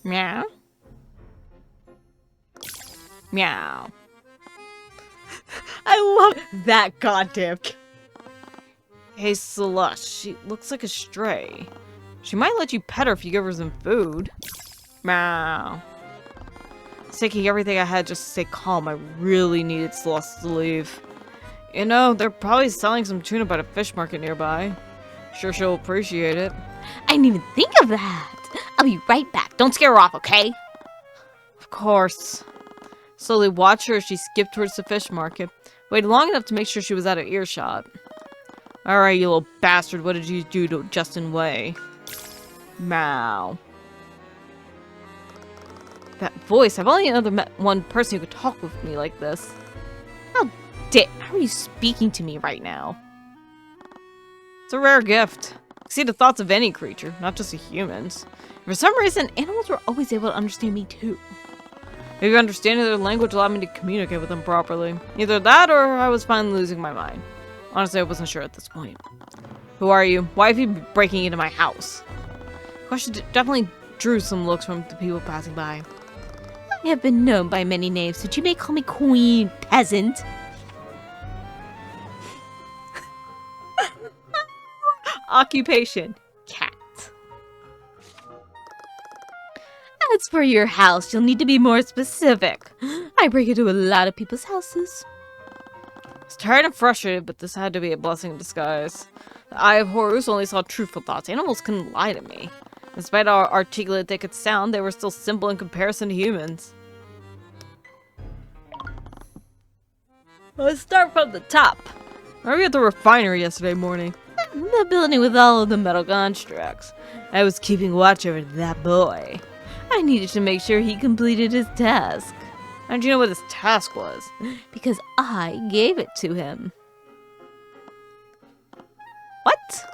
Meow. Meow. I love that goddamn cat. Hey, Celeste, she looks like a stray. She might let you pet her if you give her some food. Meow. It's taking everything I had just to stay calm. I really needed Celeste to leave. You know, they're probably selling some tuna by the fish market nearby. Sure she'll appreciate it. I didn't even think of that. I'll be right back. Don't scare her off, okay? Of course. Slowly watched her as she skipped towards the fish market. Waited long enough to make sure she was out of earshot. Alright, you little bastard, what did you do to Justin Way? Meow. That voice, I've only met one person who could talk with me like this. How are you speaking to me right now? It's a rare gift. I see the thoughts of any creature, not just the humans. For some reason, animals were always able to understand me too. Maybe understanding their language allowed me to communicate with them properly. Either that or I was finally losing my mind. Honestly, I wasn't sure at this point. Who are you? Why have you been breaking into my house? The question definitely drew some looks from the people passing by. I have been known by many names, but you may call me Queen Peasant. Occupation: cat. As for your house, you'll need to be more specific. I break into a lot of people's houses. I was tired and frustrated, but this had to be a blessing in disguise. The Eye of Horus only saw truthful thoughts. Animals couldn't lie to me. Despite how articulate they could sound, they were still simple in comparison to humans. Let's start from the top. I was at the refinery yesterday morning. The building with all of the metal constructs. I was keeping watch over that boy. I needed to make sure he completed his task. How'd you know what his task was? Because I gave it to him. What?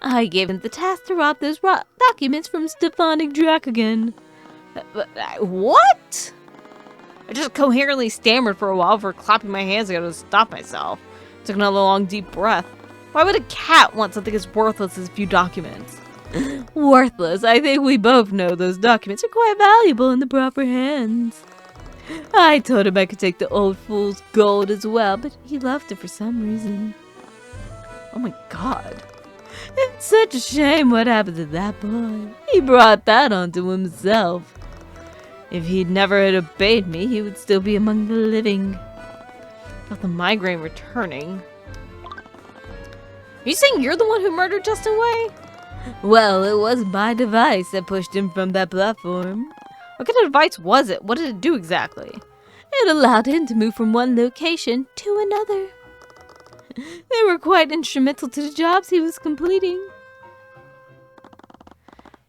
I gave him the task to rob those documents from Stefanik Dracogen. What? I just coherently stammered for a while before clapping my hands together to stop myself. Took another long, deep breath. Why would a cat want something as worthless as a few documents? Worthless? I think we both know those documents are quite valuable in the proper hands. I told him I could take the old fool's gold as well, but he left it for some reason. Oh my god. It's such a shame what happened to that boy. He brought that onto himself. If he'd never had obeyed me, he would still be among the living. Felt the migraine returning. Are you saying you're the one who murdered Justin Way? Well, it was my device that pushed him from that platform. What kind of device was it? What did it do exactly? It allowed him to move from one location to another. They were quite instrumental to the jobs he was completing.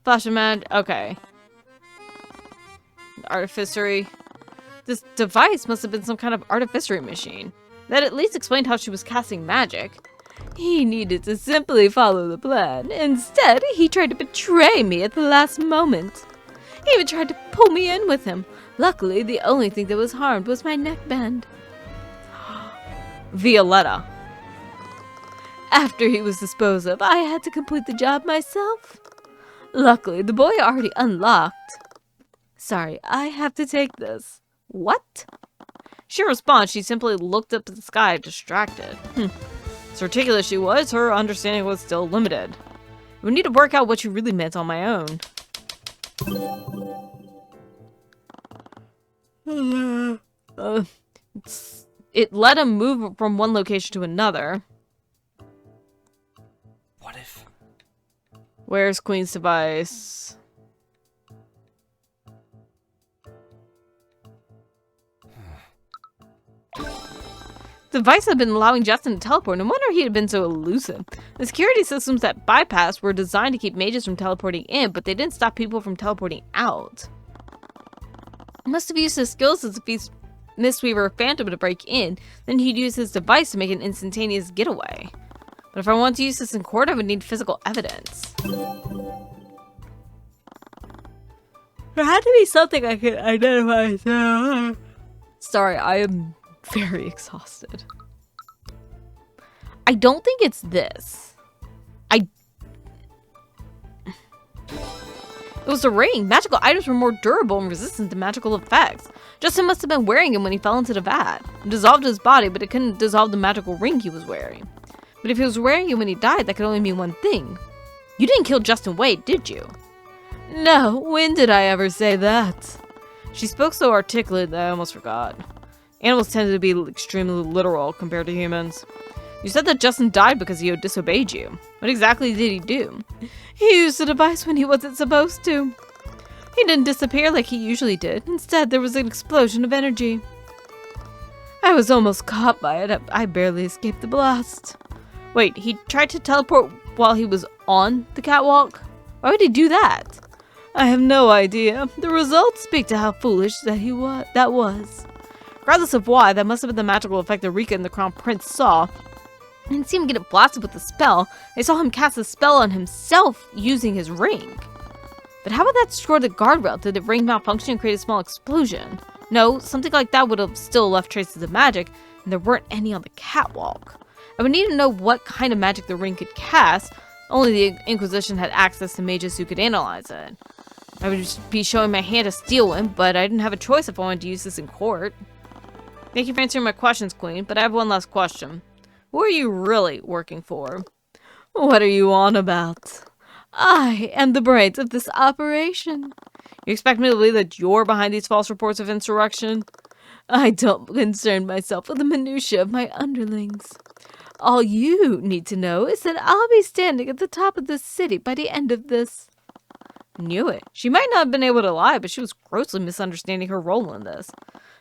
Flash of magic. Okay. Artificery. This device must have been some kind of artificery machine. That at least explained how she was casting magic. He needed to simply follow the plan. Instead, he tried to betray me at the last moment. He even tried to pull me in with him. Luckily, the only thing that was harmed was my neckband. Violetta. After he was disposed of, I had to complete the job myself. Luckily, the boy already unlocked. Sorry, I have to take this. What? She didn't respond. She simply looked up at the sky, distracted. As articulate she was, her understanding was still limited. We need to work out what she really meant on my own. It let him move from one location to another. What if? Where's Queen's device? The device had been allowing Justin to teleport. No wonder he had been so elusive. The security systems that bypassed were designed to keep mages from teleporting in, but they didn't stop people from teleporting out. He must have used his skills as a Mistweaver Phantom to break in, then he'd use his device to make an instantaneous getaway. But if I want to use this in court, I would need physical evidence. There had to be something I could identify. Sorry, I am very exhausted. I don't think it's this. It was the ring. Magical items were more durable and resistant to magical effects. Justin must have been wearing him when he fell into the vat. It dissolved his body, but it couldn't dissolve the magical ring he was wearing. But if he was wearing it when he died, that could only mean one thing. You didn't kill Justin Wade, did you? No, when did I ever say that? She spoke so articulate that I almost forgot. Animals tend to be extremely literal compared to humans. You said that Justin died because he disobeyed you. What exactly did he do? He used the device when he wasn't supposed to. He didn't disappear like he usually did. Instead, there was an explosion of energy. I was almost caught by it. I barely escaped the blast. Wait, he tried to teleport while he was on the catwalk? Why would he do that? I have no idea. The results speak to how foolish that was. Regardless of why, that must have been the magical effect that Rika and the Crown Prince saw. They didn't see him get it blasted with the spell. They saw him cast a spell on himself using his ring. But how would that destroy the guardrail? Did the ring malfunction and create a small explosion? No, something like that would have still left traces of magic, and there weren't any on the catwalk. I would need to know what kind of magic the ring could cast. Only the Inquisition had access to mages who could analyze it. I would just be showing my hand to steal him, but I didn't have a choice if I wanted to use this in court. Thank you for answering my questions, Queen, but I have one last question. Who are you really working for? What are you on about? I am the brains of this operation. You expect me to believe that you're behind these false reports of insurrection? I don't concern myself with the minutiae of my underlings. All you need to know is that I'll be standing at the top of this city by the end of this. Knew it. She might not have been able to lie, but she was grossly misunderstanding her role in this.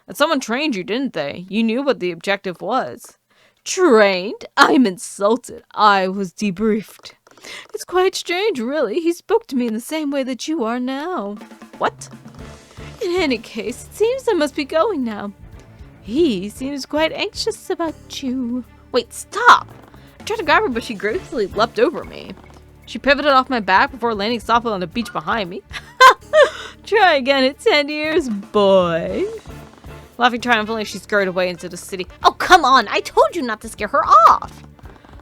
And someone trained you, didn't they? You knew what the objective was. Trained? I'm insulted. I was debriefed. It's quite strange, really. He spoke to me in the same way that you are now. What? In any case, it seems I must be going now. He seems quite anxious about you. Wait, stop! I tried to grab her, but she gracefully leapt over me. She pivoted off my back before landing softly on the beach behind me. Try again in 10 years, boy. Laughing triumphantly, she scurried away into the city. Oh, come on! I told you not to scare her off!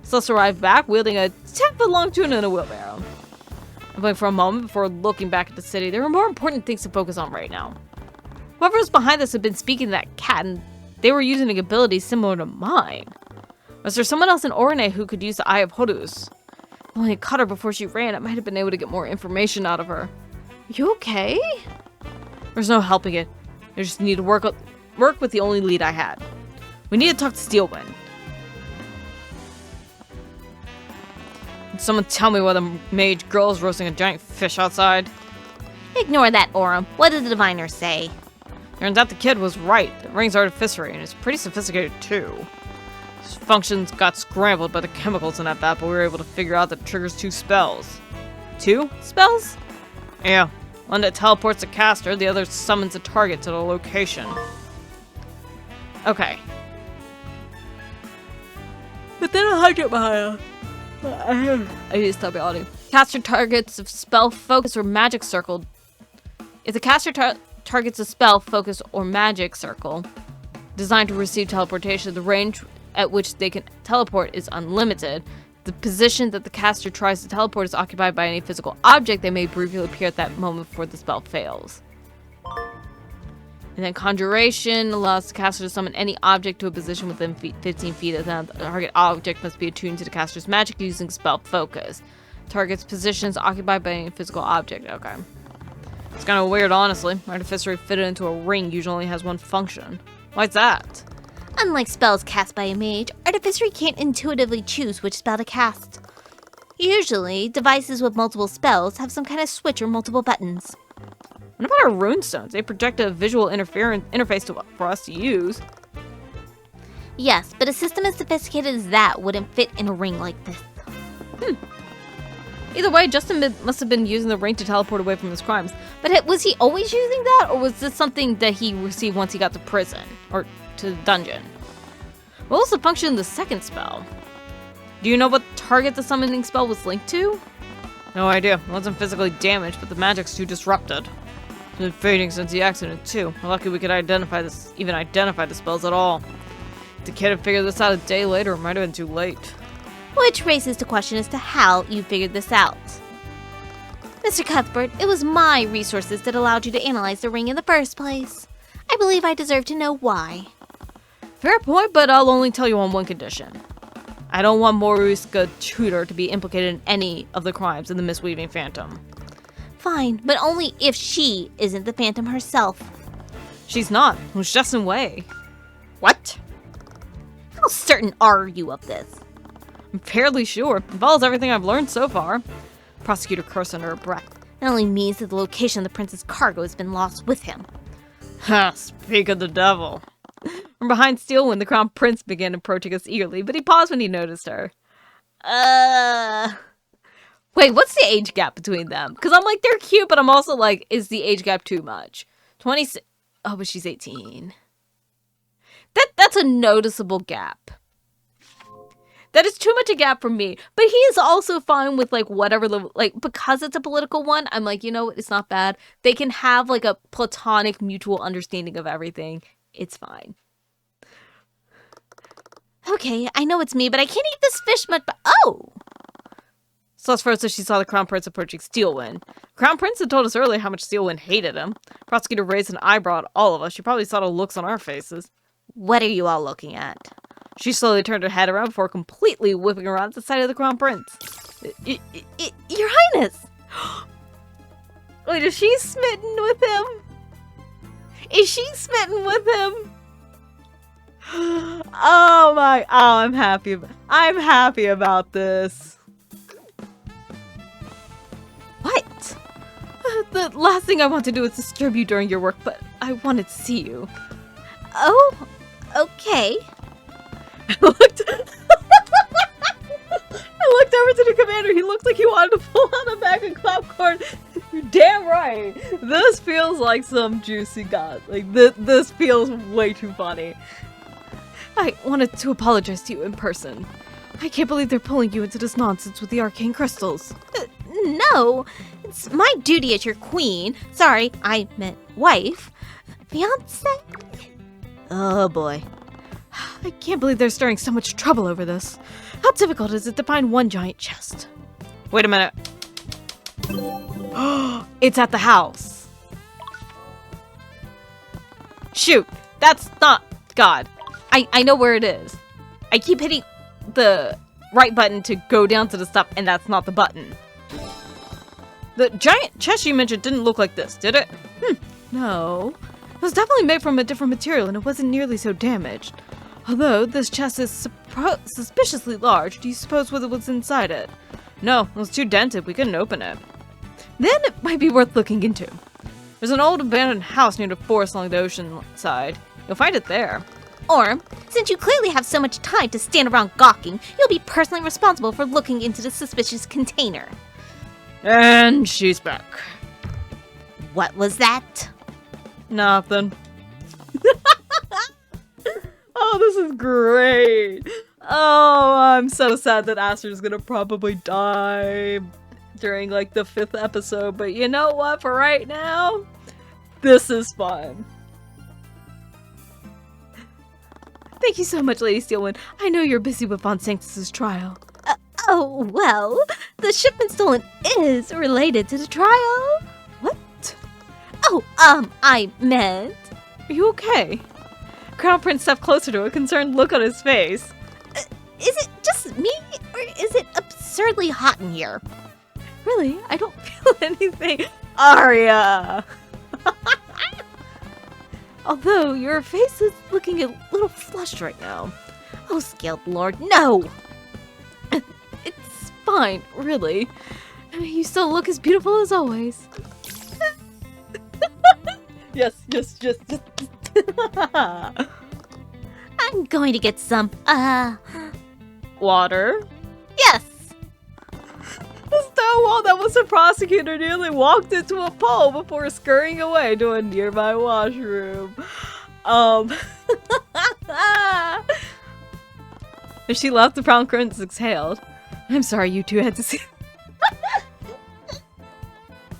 Celeste arrived back, wielding a 10-foot-long tuna in a wheelbarrow. I blinked for a moment before looking back at the city. There were more important things to focus on right now. Whoever was behind this had been speaking to that cat, and they were using abilities similar to mine. Was there someone else in Orne who could use the Eye of Horus? If I only had caught her before she ran, I might have been able to get more information out of her. You okay? There's no helping it. I just need to work with the only lead I had. We need to talk to Steelwind. Can someone tell me why the mage girl is roasting a giant fish outside? Ignore that, Aurum. What did the diviner say? Turns out the kid was right. The ring's artificery, and it's pretty sophisticated too. Its functions got scrambled by the chemicals in that bat, but we were able to figure out that it triggers 2 spells. 2 spells? Yeah. One that teleports a caster, the other summons a target to the location. Okay. But then I'll hide it behind I need to stop yawning. Caster targets of spell, focus, or magic circle. If the caster targets a spell, focus, or magic circle designed to receive teleportation, the range at which they can teleport is unlimited. The position that the caster tries to teleport is occupied by any physical object. They may briefly appear at that moment before the spell fails. And then Conjuration allows the caster to summon any object to a position within 15 feet of them. The target object must be attuned to the caster's magic using spell focus. Target's positions occupied by any physical object. Okay. It's kind of weird, honestly. Artificery fitted into a ring usually only has one function. Why's that? Unlike spells cast by a mage, Artificery can't intuitively choose which spell to cast. Usually, devices with multiple spells have some kind of switch or multiple buttons. What about our runestones? They project a visual interface for us to use. Yes, but a system as sophisticated as that wouldn't fit in a ring like this. Either way, Justin must have been using the ring to teleport away from his crimes. But was he always using that? Or was this something that he received once he got to prison? Or to the dungeon? What was the function of the second spell? Do you know what target the summoning spell was linked to? No idea. It wasn't physically damaged, but the magic's too disrupted. It's been fading since the accident, too. We're lucky we could identify the spells at all. If the kid had figured this out a day later, it might have been too late. Which raises the question as to how you figured this out. Mr. Cuthbert, it was my resources that allowed you to analyze the ring in the first place. I believe I deserve to know why. Fair point, but I'll only tell you on one condition. I don't want Moruska Tudor to be implicated in any of the crimes in the Misweaving Phantom. Fine, but only if she isn't the Phantom herself. She's not. It was Justin Way. What? How certain are you of this? I'm fairly sure. It follows everything I've learned so far. Prosecutor cursed under her breath. It only means that the location of the prince's cargo has been lost with him. Ha, speak of the devil. From behind Steelwind, the crown prince began approaching us eagerly, but he paused when he noticed her. Wait, what's the age gap between them? Because I'm like, they're cute, but I'm also like, is the age gap too much? 26. Oh, but she's 18. That's a noticeable gap. That is too much a gap for me. But he is also fine with, like, whatever, like, because it's a political one, I'm like, you know what, it's not bad. They can have, like, a platonic mutual understanding of everything. It's fine. Okay, I know it's me, but I can't eat this fish much, but oh! Celeste first as she saw the Crown Prince approaching Steelwind. Crown Prince had told us earlier how much Steelwind hated him. Prosecutor raised an eyebrow at all of us. She probably saw the looks on our faces. What are you all looking at? She slowly turned her head around before completely whipping around at the sight of the Crown Prince. Your Highness! Wait, is she smitten with him? Is she smitten with him? Oh, I'm happy. I'm happy about this. What? The last thing I want to do is disturb you during your work, but I wanted to see you. Oh, okay. I looked over to the commander. He looked like he wanted to pull out a bag of popcorn. You're damn right. This feels like some juicy god. Like, this feels way too funny. I wanted to apologize to you in person. I can't believe they're pulling you into this nonsense with the arcane crystals. No, it's my duty as your queen. Sorry, I meant wife. Fiance? Oh boy. I can't believe they're stirring so much trouble over this. How difficult is it to find one giant chest? Wait a minute. It's at the house. Shoot, that's not God. I know where it is. I keep hitting the right button to go down to the stuff, and that's not the button. The giant chest you mentioned didn't look like this, did it? No. It was definitely made from a different material, and it wasn't nearly so damaged. Although this chest is suspiciously large, do you suppose what was inside it? No, it was too dented. We couldn't open it. Then it might be worth looking into. There's an old abandoned house near the forest along the ocean side. You'll find it there. Or, since you clearly have so much time to stand around gawking, you'll be personally responsible for looking into the suspicious container. And she's back. What was that? Nothing. Oh, this is great. Oh, I'm so sad that Aster's gonna probably die during like the 5th episode, but you know what? For right now, this is fun. Thank you so much, Lady Steelwind. I know you're busy with Von Sanctus's trial. Oh, well, the shipment stolen is related to the trial. What? Oh, I meant... Are you okay? Crown Prince stepped closer to a concerned look on his face. Is it just me, or is it absurdly hot in here? Really? I don't feel anything. Arya! Although, your face is looking a little flushed right now. Oh, Scaled Lord, no! It's fine, really. You still look as beautiful as always. Yes. I'm going to get some, Water? yes! The Stonewall that was a prosecutor nearly walked into a pole before scurrying away to a nearby washroom. As she left, the Crown Prince exhaled. I'm sorry you two had to see.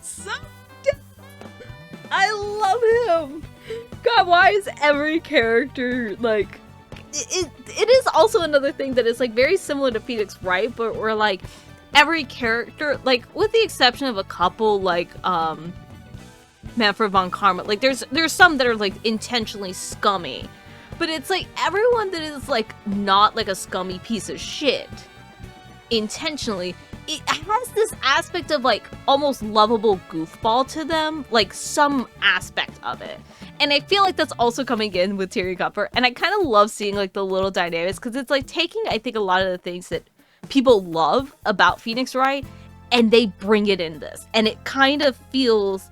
So I love him. God, why is every character like? It is also another thing that is like very similar to Phoenix Wright, but we're like every character, like with the exception of a couple, like Manfred von Karma, like there's some that are like intentionally scummy, but it's like everyone that is like not like a scummy piece of shit intentionally, it has this aspect of like almost lovable goofball to them, like some aspect of it. And I feel like that's also coming in with Tyrion Cuthbert, and I kind of love seeing like the little dynamics, because it's like taking, I think, a lot of the things that people love about Phoenix Wright and they bring it in this, and it kind of feels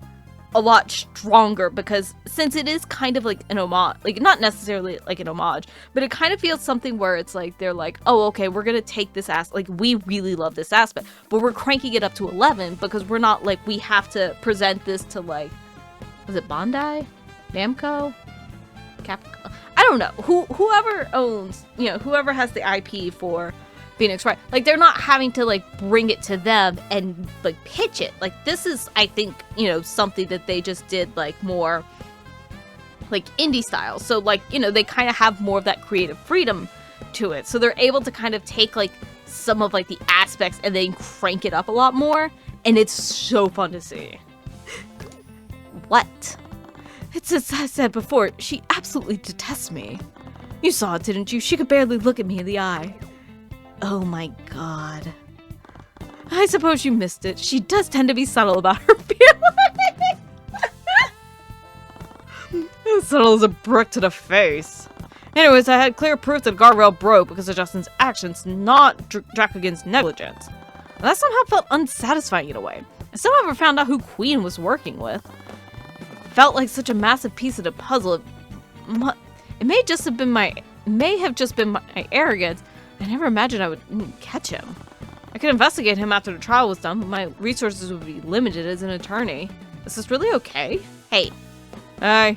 a lot stronger, because since it is kind of like an homage, like not necessarily like an homage, but it kind of feels something where it's like they're like, oh, okay, we're gonna take this like we really love this aspect, but we're cranking it up to 11 because we're not like, we have to present this to like, was it Bandai, Namco, Capcom, I don't know, whoever owns, you know, whoever has the IP for Phoenix Wright, like they're not having to like bring it to them and like pitch it. Like this is, I think, you know, something that they just did like more like indie style. So like, you know, they kind of have more of that creative freedom to it. So they're able to kind of take like some of like the aspects and then crank it up a lot more. And it's so fun to see. What? It's as I said before, she absolutely detests me. You saw it, didn't you? She could barely look at me in the eye. Oh my god. I suppose you missed it. She does tend to be subtle about her feelings. As subtle as a brick to the face. Anyways, I had clear proof that the guardrail broke because of Justin's actions, not Dracogan's negligence. And that somehow felt unsatisfying in a way. I still never found out who Queen was working with. It felt like such a massive piece of the puzzle. It may just have been my may have just been my arrogance. I never imagined I would catch him. I could investigate him after the trial was done, but my resources would be limited as an attorney. Is this really okay? Hey. Hey.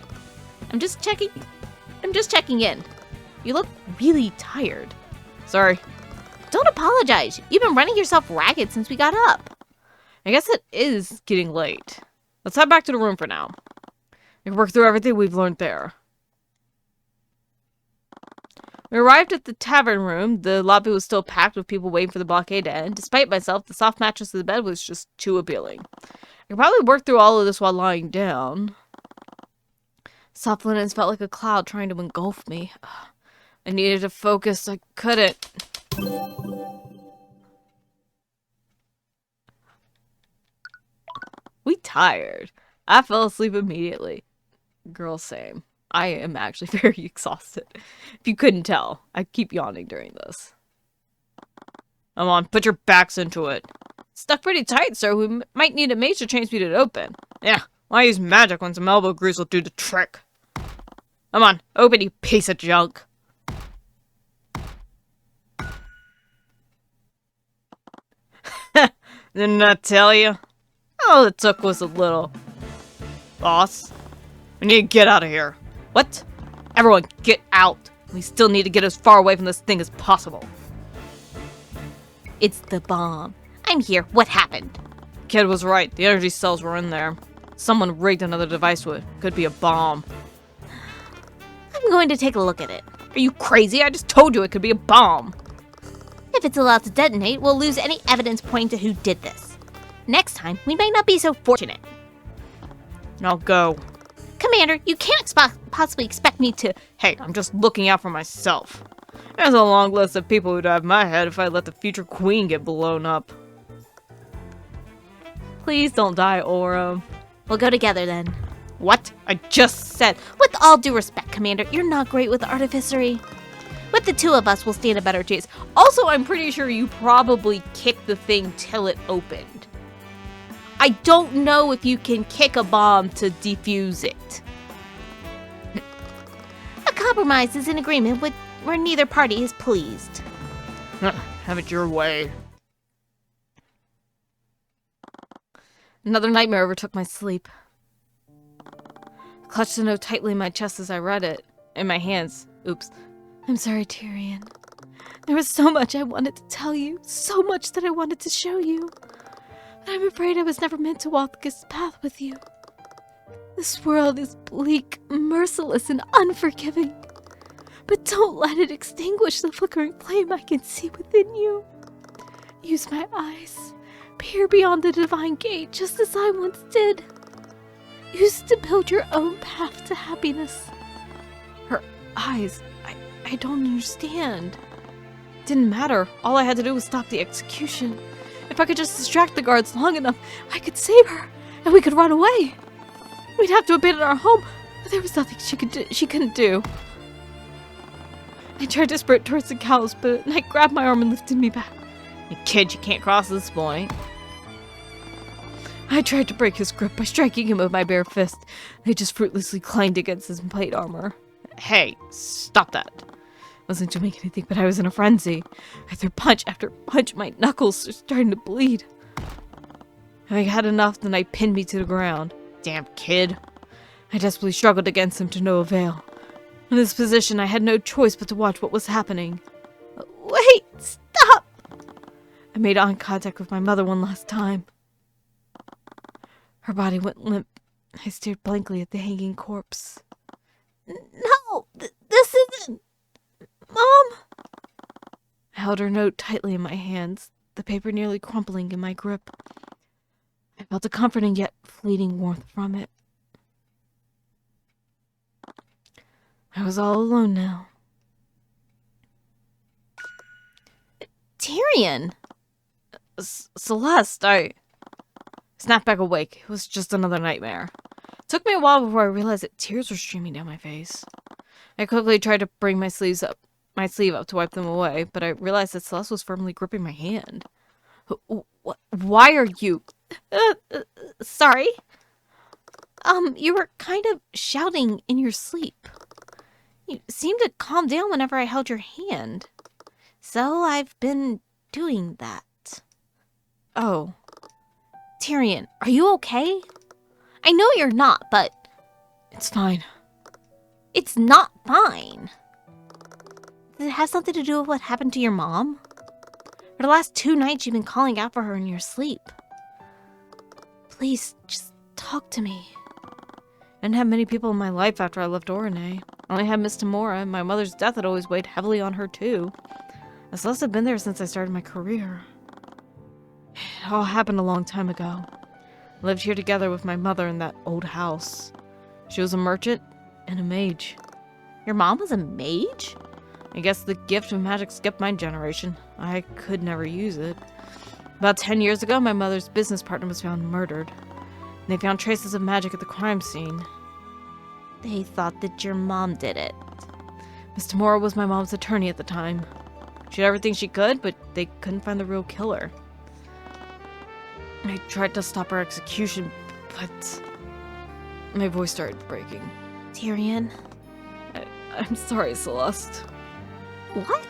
I'm just checking in. You look Really tired. Sorry. Don't apologize. You've been running yourself ragged since we got up. I guess it is getting late. Let's head back to the room for now. We can work through everything we've learned there. We arrived at the tavern room. The lobby was still packed with people waiting for the blockade to end. Despite myself, the soft mattress of the bed was just too appealing. I could probably work through all of this while lying down. Soft linens felt like a cloud trying to engulf me. I needed to focus. I couldn't. We tired. I fell asleep immediately. Girl, same. I am actually very exhausted. If you couldn't tell, I keep yawning during this. Come on, put your backs into it. Stuck pretty tight, sir. We might need a mage to train speed it open. Yeah, why use magic when some elbow grease will do the trick? Come on, open, you piece of junk. Didn't I tell you? All it took was a little. Boss, we need to get out of here. What? Everyone, get out. We still need to get as far away from this thing as possible. It's the bomb. I'm here. What happened? Kid was right. The energy cells were in there. Someone rigged another device to it. Could be a bomb. I'm going to take a look at it. Are you crazy? I just told you it could be a bomb. If it's allowed to detonate, we'll lose any evidence pointing to who did this. Next time, we might not be so fortunate. I'll go. Commander, you can't possibly expect me to... Hey, I'm just looking out for myself. There's a long list of people who'd have my head if I let the future queen get blown up. Please don't die, Orem. We'll go together then. What? I just said... With all due respect, Commander, you're not great with artificery. With the two of us, we'll stand a better chance. Also, I'm pretty sure you probably kicked the thing till it opened. I don't know if you can kick a bomb to defuse it. A compromise is an agreement where neither party is pleased. Have it your way. Another nightmare overtook my sleep. I clutched the note tightly in my chest as I read it. In my hands. Oops. I'm sorry, Tyrion. There was so much I wanted to tell you. So much that I wanted to show you. But I'm afraid I was never meant to walk this path with you. This world is bleak, merciless, and unforgiving. But don't let it extinguish the flickering flame I can see within you. Use my eyes. Peer beyond the divine gate, just as I once did. Use it to build your own path to happiness. Her eyes, I don't understand. Didn't matter. All I had to do was stop the execution. If I could just distract the guards long enough, I could save her, and we could run away. We'd have to abandon our home, but there was nothing she couldn't do. I tried to sprint towards the cows, but Knight grabbed my arm and lifted me back. You kid, you can't cross this point. I tried to break his grip by striking him with my bare fist. I just fruitlessly clanged against his plate armor. Hey, stop that. Wasn't doing anything, but I was in a frenzy. I threw punch after punch. My knuckles were starting to bleed. I had enough, then I pinned me to the ground. Damn kid. I desperately struggled against him to no avail. In this position, I had no choice but to watch what was happening. Wait! Stop! I made eye contact with my mother one last time. Her body went limp. I stared blankly at the hanging corpse. No! This isn't... Mom! I held her note tightly in my hands, the paper nearly crumpling in my grip. I felt a comforting yet fleeting warmth from it. I was all alone now. Tyrion! Celeste, I snapped back awake. It was just another nightmare. It took me a while before I realized that tears were streaming down my face. I quickly tried to bring my sleeve up to wipe them away, but I realized that Celeste was firmly gripping my hand. Why are you... Sorry? You were kind of shouting in your sleep. You seemed to calm down whenever I held your hand. So I've been doing that. Oh, Tyrion, are you okay? I know you're not, but it's fine. it's not fine. Does it have something to do with what happened to your mom? For the last 2 nights you've been calling out for her in your sleep. Please, just talk to me. I didn't have many people in my life after I left Orine. I only had Miss Tamora, and my mother's death had always weighed heavily on her too. Celeste had been there since I started my career. It all happened a long time ago. I lived here together with my mother in that old house. She was a merchant and a mage. Your mom was a mage? I guess the gift of magic skipped my generation. I could never use it. About 10 years ago, my mother's business partner was found murdered. And they found traces of magic at the crime scene. They thought that your mom did it. Miss Tamora was my mom's attorney at the time. She did everything she could, but they couldn't find the real killer. I tried to stop her execution, but my voice started breaking. Tyrion? I'm sorry, Celeste. What?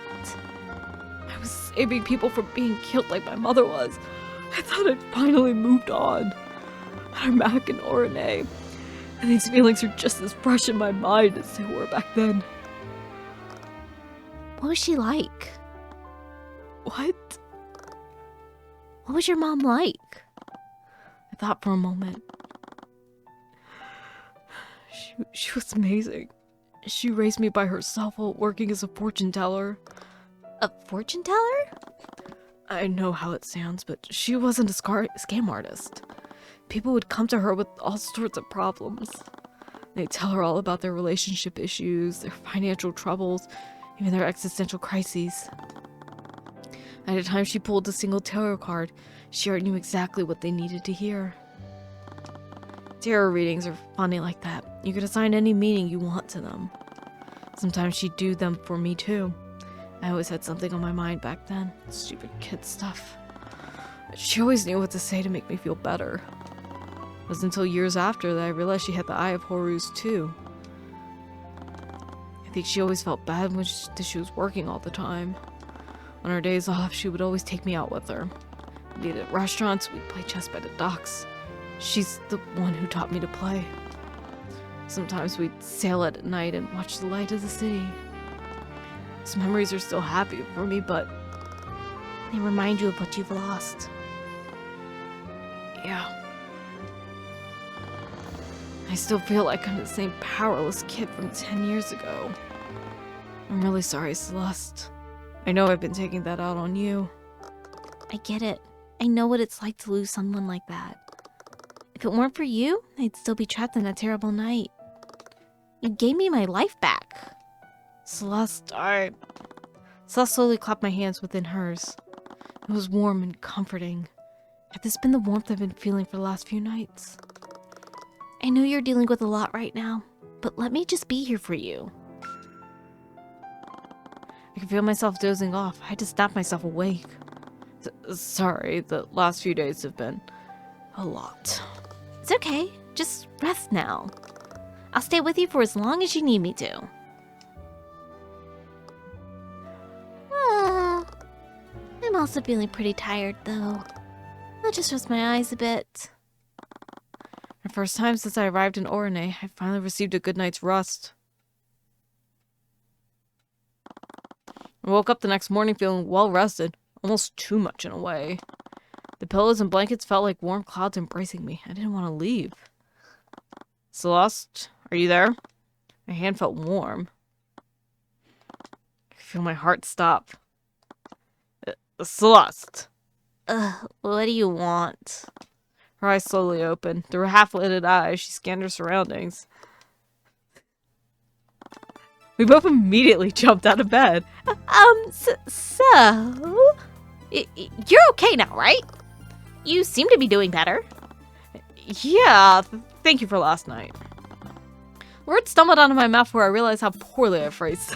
I was saving people from being killed like my mother was. I thought I'd finally moved on. But I'm back in Orine, and these feelings are just as fresh in my mind as they were back then. What was she like? What? What was your mom like? I thought for a moment. She was amazing. She raised me by herself while working as a fortune teller. A fortune teller? I know how it sounds, but she wasn't a scam artist. People would come to her with all sorts of problems. They'd tell her all about their relationship issues, their financial troubles, even their existential crises. At a time she pulled a single tarot card, she already knew exactly what they needed to hear. Tarot readings are funny like that. You could assign any meaning you want to them. Sometimes she'd do them for me too. I always had something on my mind back then. Stupid kid stuff. She always knew what to say to make me feel better. It wasn't until years after that I realized she had the Eye of Horus too. I think she always felt bad when she was working all the time. On her days off, she would always take me out with her. We'd eat at restaurants, we'd play chess by the docks. She's the one who taught me to play. Sometimes we'd sail at night and watch the light of the city. These memories are still happy for me, but they remind you of what you've lost. Yeah. I still feel like I'm the same powerless kid from 10 years ago. I'm really sorry, Celeste. I know I've been taking that out on you. I get it. I know what it's like to lose someone like that. If it weren't for you, I'd still be trapped in that terrible night. You gave me my life back. Celeste slowly clapped my hands within hers. It was warm and comforting. Had this been the warmth I've been feeling for the last few nights? I know you're dealing with a lot right now, but let me just be here for you. I can feel myself dozing off. I had to snap myself awake. Sorry, the last few days have been a lot. It's okay. Just rest now. I'll stay with you for as long as you need me to. I'm also feeling pretty tired, though. I'll just rest my eyes a bit. For the first time since I arrived in Orine, I finally received a good night's rest. I woke up the next morning feeling well rested, almost too much in a way. The pillows and blankets felt like warm clouds embracing me. I didn't want to leave. Celeste, are you there? My hand felt warm. I feel my heart stop. Celeste. What do you want? Her eyes slowly opened. Through her half-lidded eyes, she scanned her surroundings. We both immediately jumped out of bed. So... You're okay now, right? You seem to be doing better. Yeah, thank you for last night. Words stumbled out of my mouth where I realized how poorly I phrased.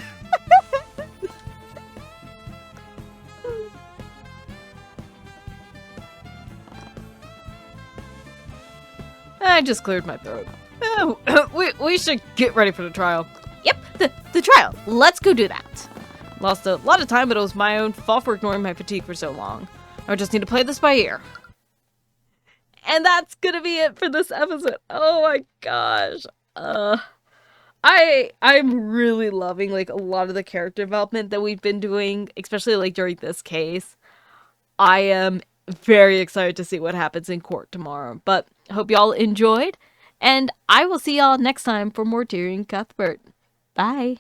I just cleared my throat. We should get ready for the trial. Yep, the trial. Let's go do that. Lost a lot of time, but it was my own fault for ignoring my fatigue for so long. I just need to play this by ear. And that's gonna be it for this episode. Oh my gosh. I'm really loving like a lot of the character development that we've been doing, especially like during this case. I am very excited to see what happens in court tomorrow. But hope y'all enjoyed, and I will see y'all next time for more Tyrion Cuthbert. Bye.